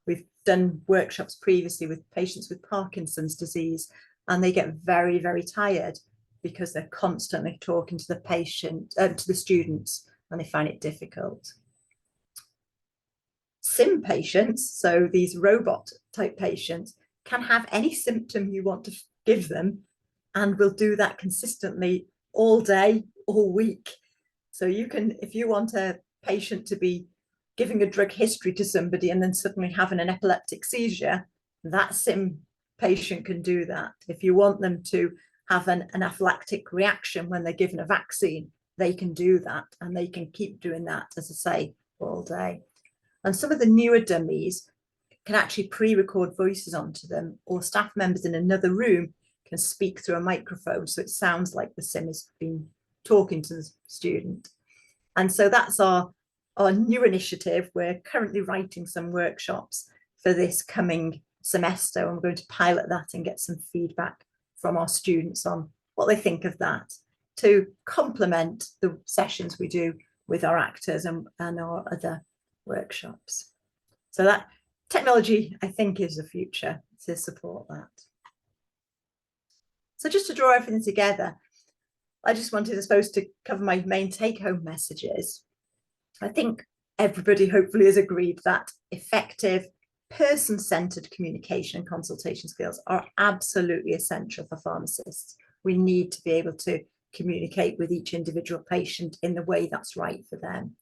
We've done workshops previously with patients with Parkinson's disease, and they get very, very tired because they're constantly talking to the patient, to the students, and they find it difficult. sim patients, so these robot type patients, can have any symptom you want to give them, and will do that consistently all day, all week. So you can, if you want a patient to be giving a drug history to somebody and then suddenly having an epileptic seizure, that sim patient can do that. If you want them to have an anaphylactic reaction when they're given a vaccine, they can do that, and they can keep doing that, as I say, all day. And some of the newer dummies can actually pre-record voices onto them, or staff members in another room can speak through a microphone, so it sounds like the sim has been talking to the student. And so that's our new initiative. We're currently writing some workshops for this coming semester, and we're going to pilot that and get some feedback from our students on what they think of that, to complement the sessions we do with our actors and our other workshops. So that technology, I think, is the future to support that. So just to draw everything together, I just wanted, I suppose, to cover my main take-home messages. I think everybody hopefully has agreed that effective person-centered communication and consultation skills are absolutely essential for pharmacists. We need to be able to communicate with each individual patient in the way that's right for them.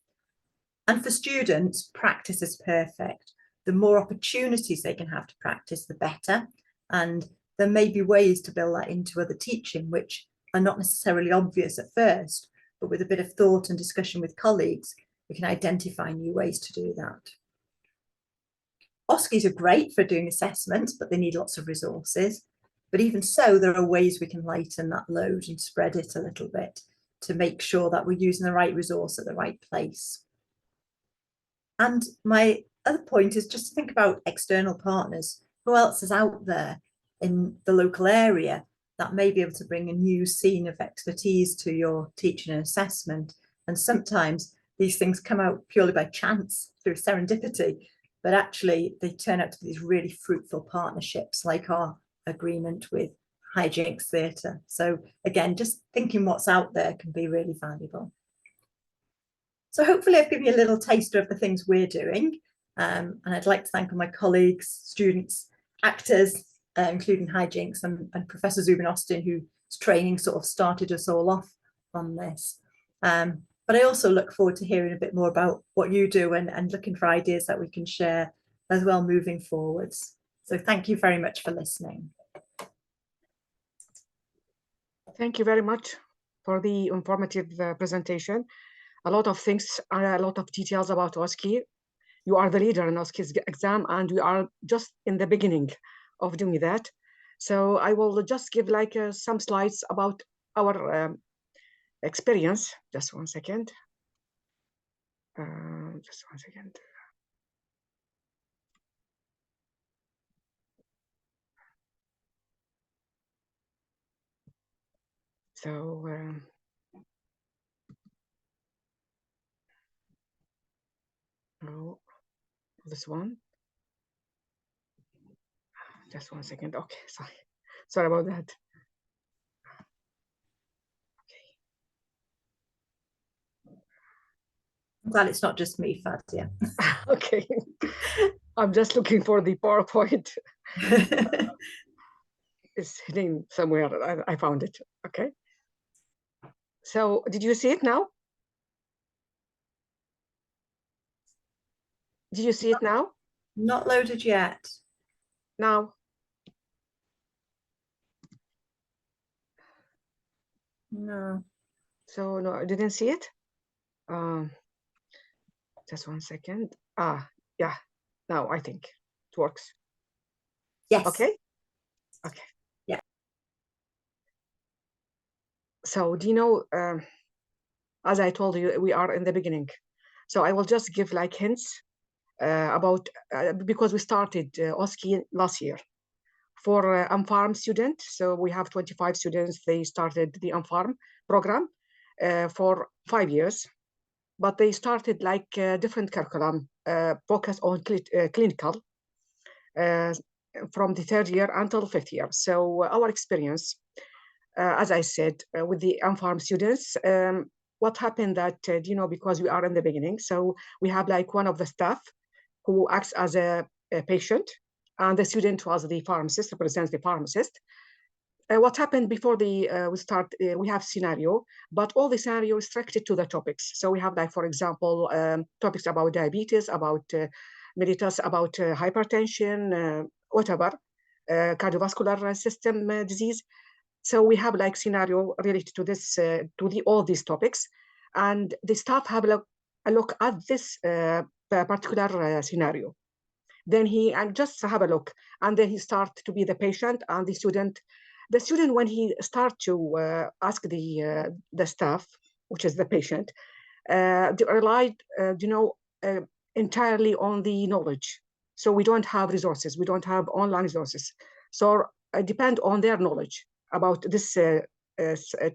And for students, practice is perfect. The more opportunities they can have to practice, the better. And there may be ways to build that into other teaching, which are not necessarily obvious at first, but with a bit of thought and discussion with colleagues, we can identify new ways to do that. OSCEs are great for doing assessments, but they need lots of resources. But even so, there are ways we can lighten that load and spread it a little bit to make sure that we're using the right resource at the right place. And my other point is just to think about external partners. Who else is out there in the local area that may be able to bring a new scene of expertise to your teaching and assessment? And sometimes these things come out purely by chance through serendipity, but actually they turn out to be these really fruitful partnerships, like our agreement with Hijinks Theatre. So again, just thinking what's out there can be really valuable. So hopefully I've given you a little taster of the things we're doing. And I'd like to thank all my colleagues, students, actors, including Hijinks and Professor Zubin Austin, whose training sort of started us all off on this. But I also look forward to hearing a bit more about what you do and looking for ideas that we can share as well moving forwards. So thank you very much for listening. Thank you very much for the informative presentation. A lot of things, a lot of details about OSCE. You are the leader in OSCE's exam, and we are just in the beginning of doing that. So I will just give like some slides about our experience. Just one second. Just one second. So oh, this one. Just one second. Okay, sorry about that. I'm glad it's not just me, Fadia. Okay, I'm just looking for the PowerPoint. It's hidden somewhere. I found it. Okay. So did you see it now? Did you see it now? Not loaded yet. Now? No. So no, I didn't see it. Just one second. Yeah. Now I think it works. Yes. Okay. Okay. Yeah. So do you know, as I told you, we are in the beginning. So I will just give like hints about, because we started OSCE last year for AmFarm students. So we have 25 students. They started the AmFarm program for 5 years, but they started like different curriculum focused on clinical from the 3rd year until 5th year. So our experience, as I said, with the AmFarm students, what happened that, you know, because we are in the beginning, so we have like one of the staff who acts as a patient, and the student was the pharmacist, represents the pharmacist. What happened before we start, we have scenario, but all the scenario restricted to the topics. So we have, like, for example, topics about diabetes, about mellitus, about hypertension, whatever, cardiovascular system disease. So we have like scenario related to this, to all these topics, and the staff have a look at this particular scenario. Then he just have a look, and then he start to be the patient and the student. The student, when he start to ask the staff, which is the patient, relied, entirely on the knowledge. So we don't have resources. We don't have online resources. So depend on their knowledge about this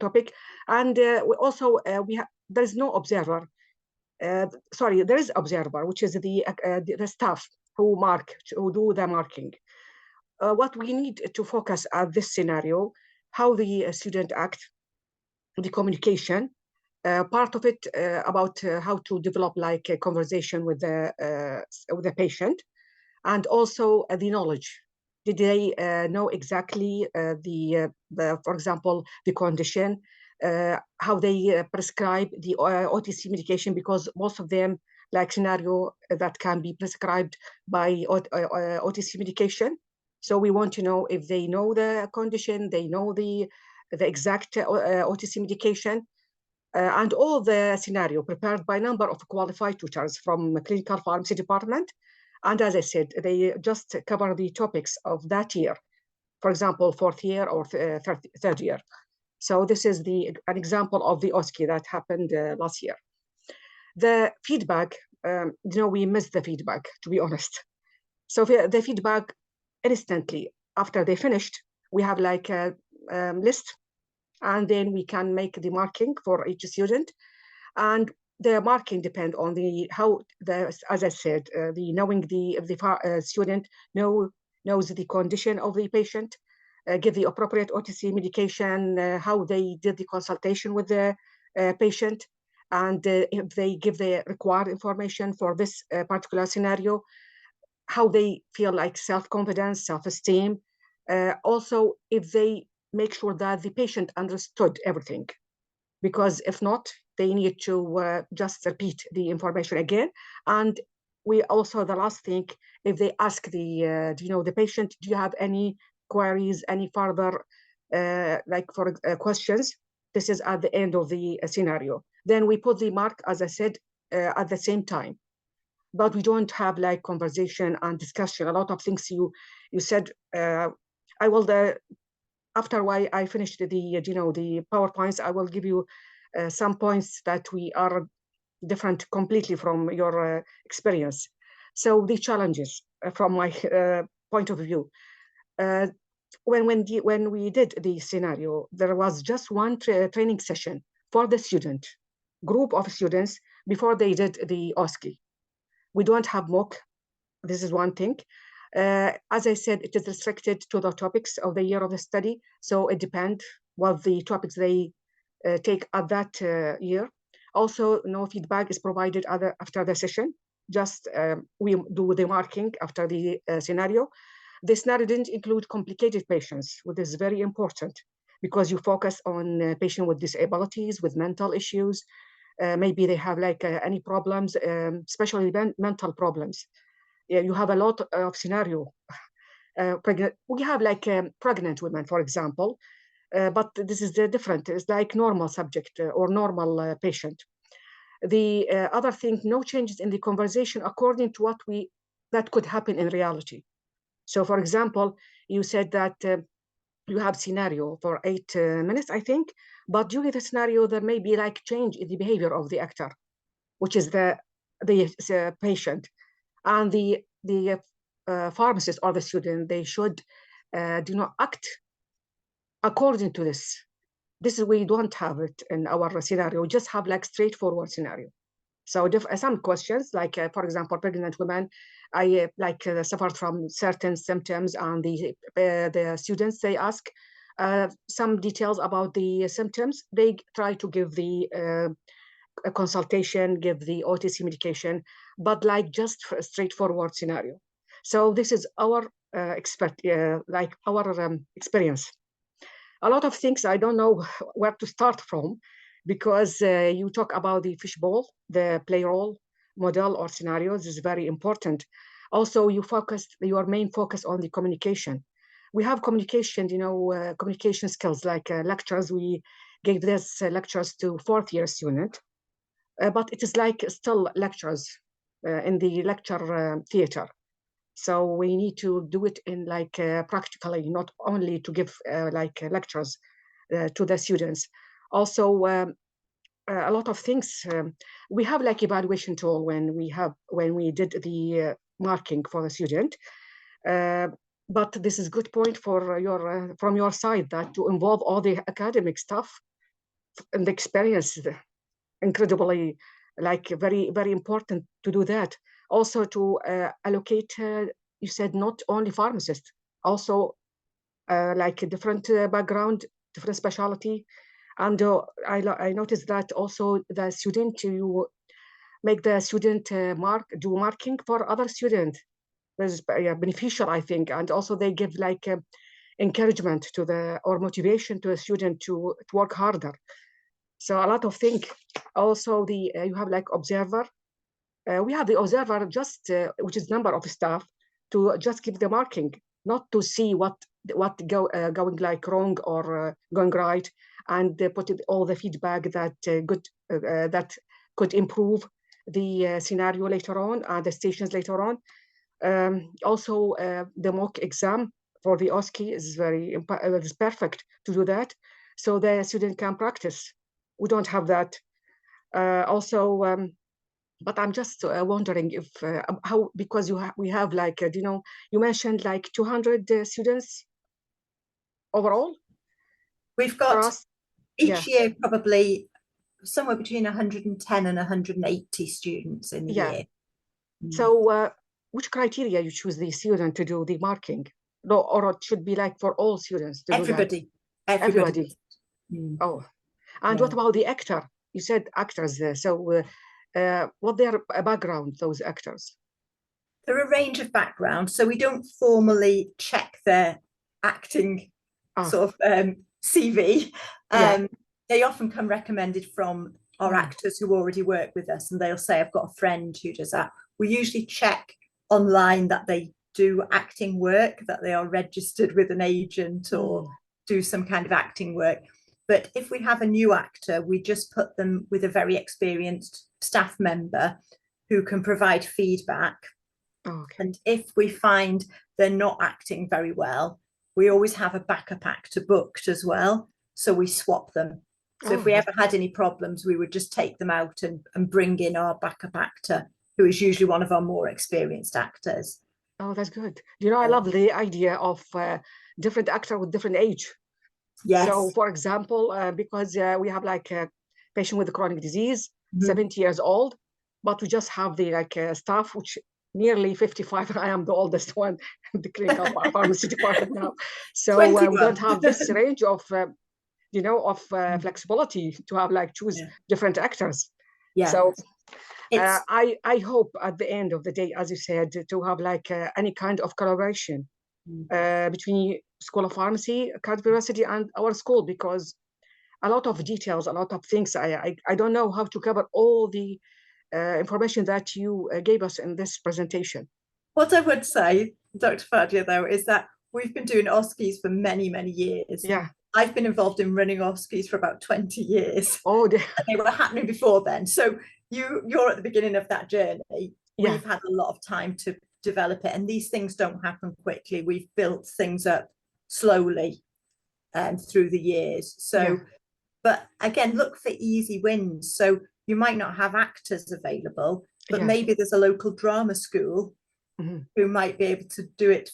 topic. And we also, there is no observer. Sorry, there is observer, which is the staff who do the marking. What we need to focus at this scenario, how the student act, the communication, part of it about how to develop like a conversation with the patient, and also the knowledge. Did they know exactly for example, the condition, how they prescribe the OTC medication, because most of them, like scenario that can be prescribed by OTC medication. So we want to know if they know the condition, they know the exact OTC medication, and all the scenario prepared by a number of qualified tutors from clinical pharmacy department. And as I said, they just cover the topics of that year, for example, 4th year or third year. So this is an example of the OSCE that happened last year. The feedback, we missed the feedback, to be honest. So the feedback, instantly after they finished, we have like a list, and then we can make the marking for each student. And the marking depend on as I said, knowing the student knows the condition of the patient, give the appropriate OTC medication, how they did the consultation with the patient, and if they give the required information for this particular scenario, how they feel like self-confidence, self-esteem. Also, if they make sure that the patient understood everything, because if not, they need to just repeat the information again. And we also, the last thing, if they ask the patient, do you have any queries, any further questions? This is at the end of the scenario. Then we put the mark, as I said, at the same time. But we don't have like conversation and discussion. A lot of things you said. I will after I finished the PowerPoints, I will give you some points that we are different completely from your experience. So the challenges from my point of view. When we did the scenario, there was just one training session for the group of students before they did the OSCE. We don't have mock. This is one thing. As I said, it is restricted to the topics of the year of the study. So it depends what the topics they take at that year. Also, no feedback is provided after the session. Just we do the marking after the scenario. The scenario didn't include complicated patients, which is very important because you focus on patients with disabilities, with mental issues. Maybe they have like any problems, especially mental problems. You have a lot of scenario. We have like pregnant women, for example, but this is different. It's like normal subject or normal patient. The other thing, no changes in the conversation according to that could happen in reality. So, for example, you said that you have scenario for 8 minutes, I think, but during the scenario, there may be like change in the behavior of the actor, which is the patient. And the pharmacist or the student, they should do not act according to this. We don't have it in our scenario. We just have like straightforward scenario. So some questions, like for example, pregnant women, I suffered from certain symptoms, and the students, they ask some details about the symptoms. They try to give the a consultation, give the OTC medication, but like just a straightforward scenario. So this is our experience. A lot of things I don't know where to start from, because you talk about the fishbowl, the play role model or scenarios is very important. Also, your main focus on the communication. We have communication, communication skills like lectures. We gave this lectures to fourth-year student, but it is like still lectures in the lecture theater. So we need to do it in like practically, not only to give lectures to the students. Also, a lot of things. We have like evaluation tool when we did the marking for the student. But this is good point for from your side, that to involve all the academic stuff and the experience, incredibly very, very important to do that. Also to allocate, you said not only pharmacists, also like a different background, different specialty. And I noticed that also the student, you make the student do marking for other students. This is beneficial, I think. And also they give like encouragement to or motivation to a student to work harder. So a lot of things. Also you have like observer. We have the observer just, which is number of staff, to just give the marking, not to see what going like wrong or going right, and put all the feedback that that could improve the scenario later on, and the stations later on. Also, the mock exam for the OSCE is perfect to do that, so the student can practice. We don't have that. Also, but I'm just wondering if how, because we have like you mentioned like 200 students overall. We've got each yeah. year probably somewhere between 110 and 180 students in the year. So which criteria you choose the student to do the marking? Or it should be like for all students to everybody do that? Everybody. Oh, and what about the actor? You said actors there. So what their background, those actors? They're a range of backgrounds, so we don't formally check their acting sort of CV. They often come recommended from our actors who already work with us, and they'll say, I've got a friend who does that. We usually check online that they do acting work, that they are registered with an agent or do some kind of acting work. But if we have a new actor, we just put them with a very experienced staff member who can provide feedback. And if we find they're not acting very well, we always have a backup actor booked as well. So we swap them. So if we ever had any problems, we would just take them out and bring in our backup actor, who is usually one of our more experienced actors. Oh, that's good. I love the idea of different actor with different age. Yes. So, for example, because we have like a patient with a chronic disease, 70 years old, but we just have the staff which nearly 55, and I am the oldest one in the clinical pharmacy department now. So we don't have this range of, flexibility to have like choose different actors. Yeah. So I hope at the end of the day, as you said, to have like any kind of collaboration between School of Pharmacy, Cardiff University, and our school, because a lot of details, a lot of things, I don't know how to cover all the information that you gave us in this presentation. What I would say, Dr. Fadia, though, is that we've been doing OSCEs for many, many years. Yeah. I've been involved in running OSCEs for about 20 years. Oh, dear. And they were happening before then. So you're at the beginning of that journey. Yeah. We've had a lot of time to develop it, and these things don't happen quickly. We've built things up slowly through the years. So, but again, look for easy wins. So you might not have actors available, but maybe there's a local drama school who might be able to do it,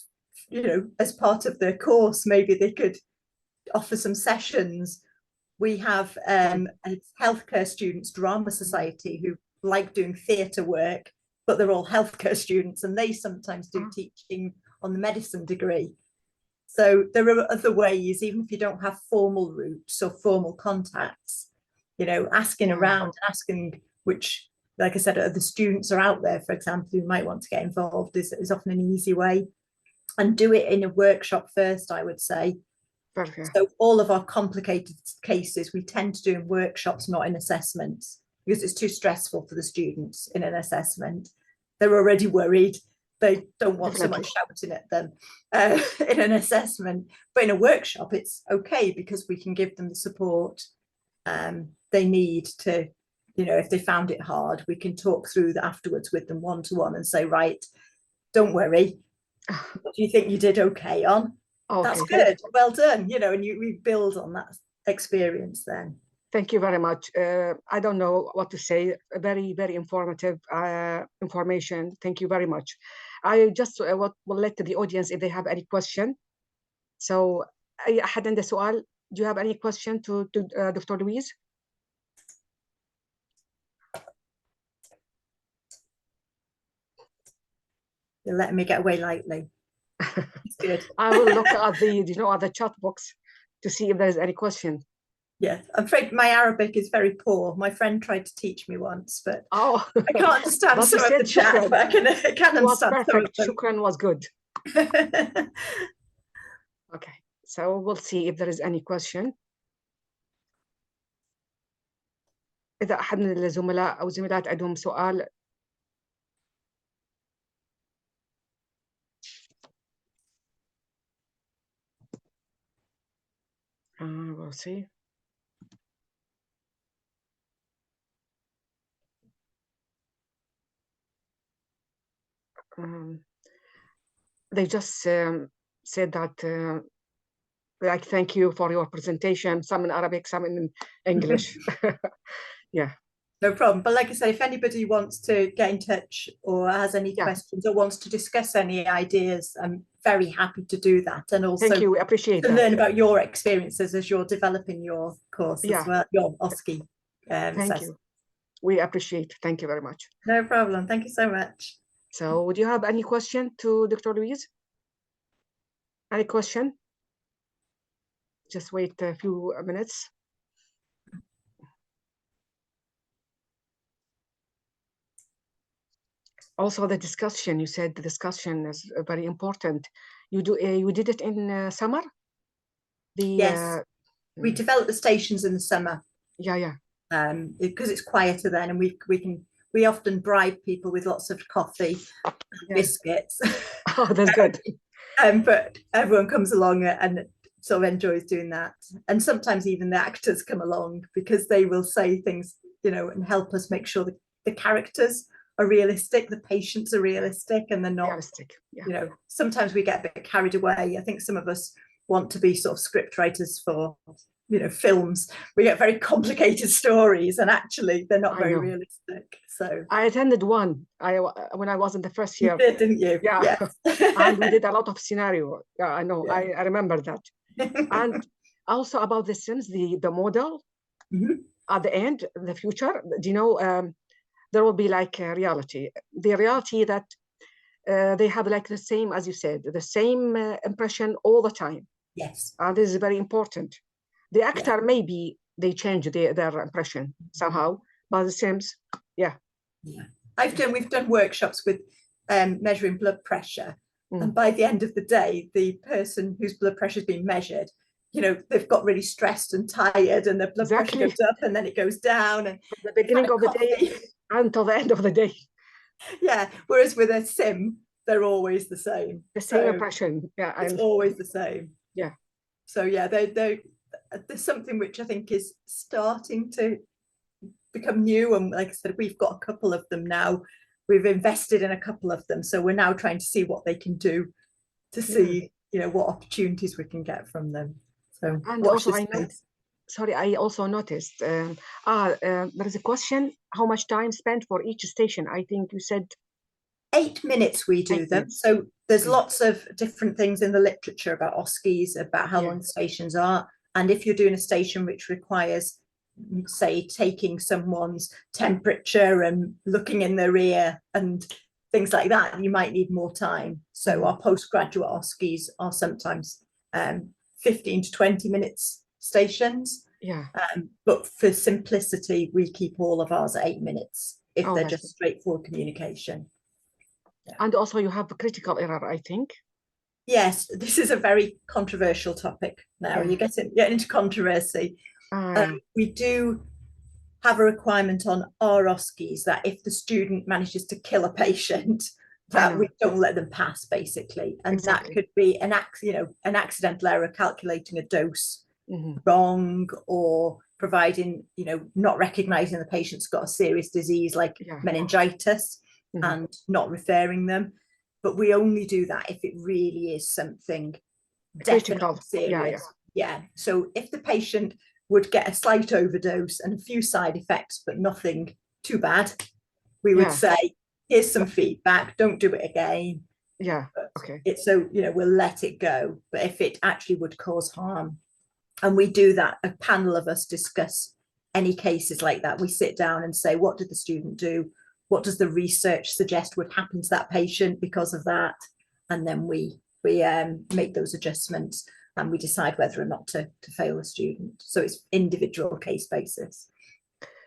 as part of their course. Maybe they could offer some sessions. We have a healthcare students drama society who like doing theatre work, but they're all healthcare students, and they sometimes do teaching on the medicine degree. So there are other ways, even if you don't have formal routes or formal contacts, you know, asking around, asking which, like I said, the students are out there, for example, who might want to get involved is often an easy way. And do it in a workshop first, I would say. Perfect. So all of our complicated cases we tend to do in workshops, not in assessments, because it's too stressful for the students in an assessment. They're already worried. They don't want someone shouting at them in an assessment. But in a workshop, it's okay because we can give them the support they need to, you know, if they found it hard, we can talk through that afterwards with them one-to-one and say, right, don't worry. What do you think you did okay on? Okay, that's good. Well done. You know, and we build on that experience then. Thank you very much. I don't know what to say. Very, very informative information. Thank you very much. I just will let the audience if they have any question. So, أي أحد عنده سؤال? Do you have any question to Dr. Louise? You're letting me get away lightly. It's good. I will look at the, you know, at the chat box to see if there's any question. Yeah, I'm afraid my Arabic is very poor. My friend tried to teach me once, but I can't understand some of the chat, but I can understand perfect. Some of them. Shukran was good. Okay, so we'll see if there is any question. إذا أحد من الزملاء أو زميلات عندهم سؤال. We'll see. They just said that like, thank you for your presentation, some in Arabic, some in English. Yeah. No problem. But like I said, if anybody wants to get in touch or has any questions or wants to discuss any ideas, I'm very happy to do that. And also thank you, we appreciate to learn about your experiences as you're developing your course as well, your OSCE. Thank you. We appreciate. Thank you very much. No problem. Thank you so much. So would you have any question to Dr. Louise? Any question? Just wait a few minutes. Also, the discussion, you said the discussion is very important. You did it in summer? Yes, we developed the stations in the summer. Yeah. Because it's quieter then, and we often bribe people with lots of coffee, biscuits. Oh, that's good. But everyone comes along and sort of enjoys doing that. And sometimes even the actors come along because they will say things, you know, and help us make sure that the characters are realistic, the patients are realistic, and they're not realistic. Yeah. You know, sometimes we get a bit carried away. I think some of us want to be sort of script writers for, you know, films. We get very complicated stories, and actually they're not very realistic. So I attended one. When I was in the first year. You did, didn't you? Yeah. Yes. And we did a lot of scenario. Yeah, I know. Yeah. I remember that. And also about the Sims, the model at the end, the future. Do you know? There will be like a reality. The reality that they have like the same, as you said, the same impression all the time. Yes. And this is very important. The actor, maybe they change their impression somehow, but the Sims, yeah. We've done workshops with measuring blood pressure. And by the end of the day, the person whose blood pressure has been measured, you know, they've got really stressed and tired, and their blood pressure goes up and then it goes down. And from the beginning of the day until the end of the day. Yeah. Whereas with a Sim, they're always the same. The same impression. Yeah. It's always the same. Yeah. So yeah, there's something which I think is starting to become new. And like I said, we've got a couple of them now. We've invested in a couple of them. So we're now trying to see what they can do to see, you know, what opportunities we can get from them. So and also I also noticed, there is a question, how much time spent for each station? I think you said 8 minutes we do them. So there's lots of different things in the literature about OSCEs, about how long the stations are. And if you're doing a station which requires, say, taking someone's temperature and looking in their ear and things like that, you might need more time. So our postgraduate OSCEs are sometimes 15 to 20 minutes stations. Yeah. But for simplicity, we keep all of ours at 8 minutes if they're just good. straightforward communication. Yeah. And also you have a critical error, I think. Yes, this is a very controversial topic now. You're getting into controversy. We do have a requirement on our OSCEs that if the student manages to kill a patient, that we don't let them pass, basically. And that could be an accidental error calculating a dose wrong, or providing, not recognizing the patient's got a serious disease like meningitis and not referring them. But we only do that if it really is something definitely serious. Yeah. So if the patient would get a slight overdose and a few side effects, but nothing too bad, we would say, here's some feedback, don't do it again. Yeah. It's we'll let it go. But if it actually would cause harm, and we do that, a panel of us discuss any cases like that. We sit down and say, what did the student do? What does the research suggest would happen to that patient because of that? And then we make those adjustments, and we decide whether or not to fail the student. So it's individual case basis.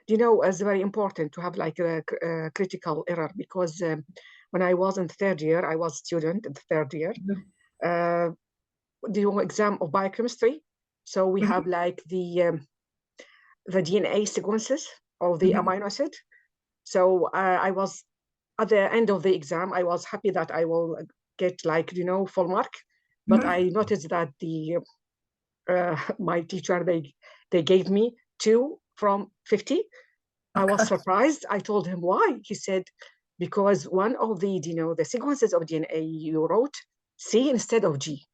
It's very important to have like a critical error, because when I was in third year, I was a student in the third year, the exam of biochemistry. So we have like the DNA sequences of the amino acid. So I was at the end of the exam, I was happy that I will get like, full mark. But I noticed that the my teacher, they gave me 2 from 50. I was surprised. I told him why. He said, because one of the, the sequences of DNA, you wrote C instead of G.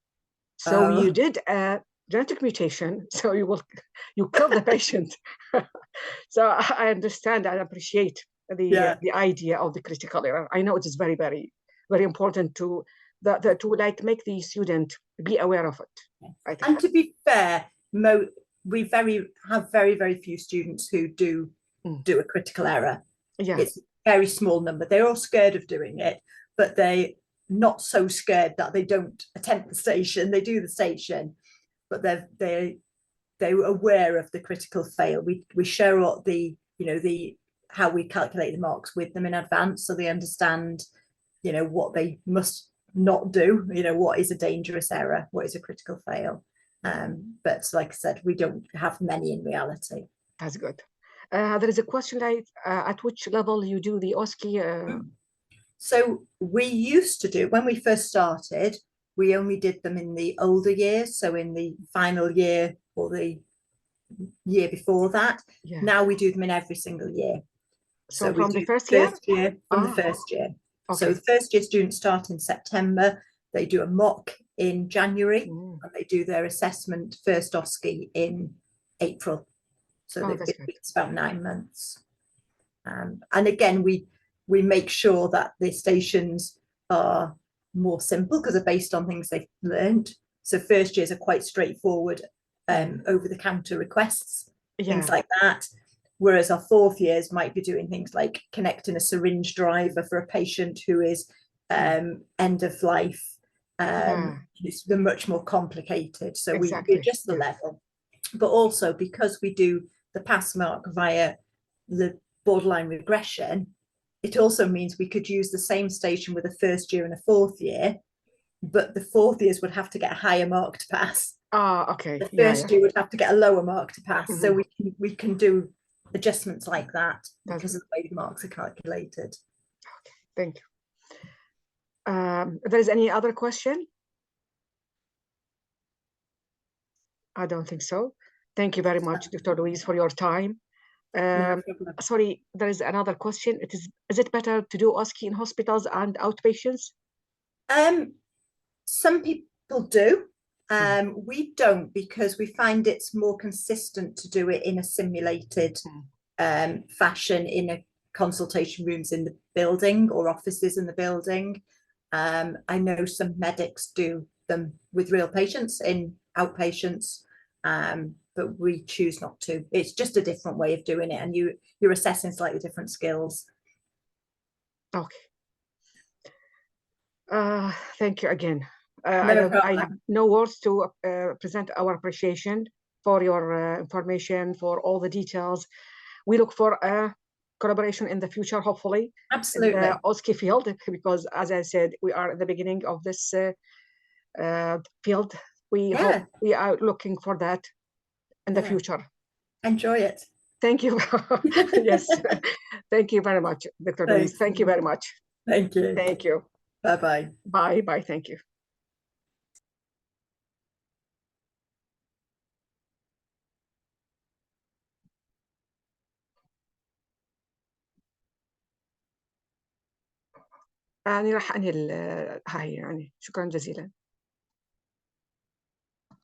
So you did a genetic mutation. So you kill the patient. So I understand and appreciate the idea of the critical error. I know it is very, very, very important to like make the student be aware of it. I think. And to be fair, we have very, very few students who do a critical error. It's a very small number. They're all scared of doing it, but they're not so scared that they don't attempt the station. They do the station, but they're aware of the critical fail. We share what how we calculate the marks with them in advance, so they understand what they must not do, what is a dangerous error, what is a critical fail. But like I said, we don't have many in reality. That's good. There is a question like at which level you do the OSCE? So we used to do, when we first started, we only did them in the older years, so in the final year or the year before that. Now we do them in every single year. So from the first year? From the first year. So the first year students start in September, they do a mock in January, and they do their assessment first OSCE in April. So it's about 9 months. And again, we make sure that the stations are more simple because they're based on things they've learned. So first years are quite straightforward, over-the-counter requests, things like that. Whereas our fourth years might be doing things like connecting a syringe driver for a patient who is end of life. They're much more complicated. So we adjust the level. But also because we do the pass mark via the borderline regression, it also means we could use the same station with a first year and a fourth year, but the fourth years would have to get a higher mark to pass. The first year would have to get a lower mark to pass. So we can do adjustments like that because of the way the marks are calculated. Okay, thank you. If there is any other question? I don't think so. Thank you very much, Dr. Louise, for your time. Sorry, there is another question. Is it better to do OSCE in hospitals and outpatients? Some people do. We don't, because we find it's more consistent to do it in a simulated fashion in a consultation rooms in the building or offices in the building. I know some medics do them with real patients in outpatients, but we choose not to. It's just a different way of doing it, and you're assessing slightly different skills. Okay. Thank you again. I have no words to present our appreciation for your information, for all the details. We look for a collaboration in the future, hopefully. Absolutely. In the OSCE field, because as I said, we are at the beginning of this field. We hope we are looking for that in the future. Enjoy it. Thank you. Yes. Thank you very much, Dr. Louise. Thank you very much. Thank you. Thank you. Bye-bye. Bye-bye. Thank you. أنا راح أنهي هاي يعني شكرا جزيلا.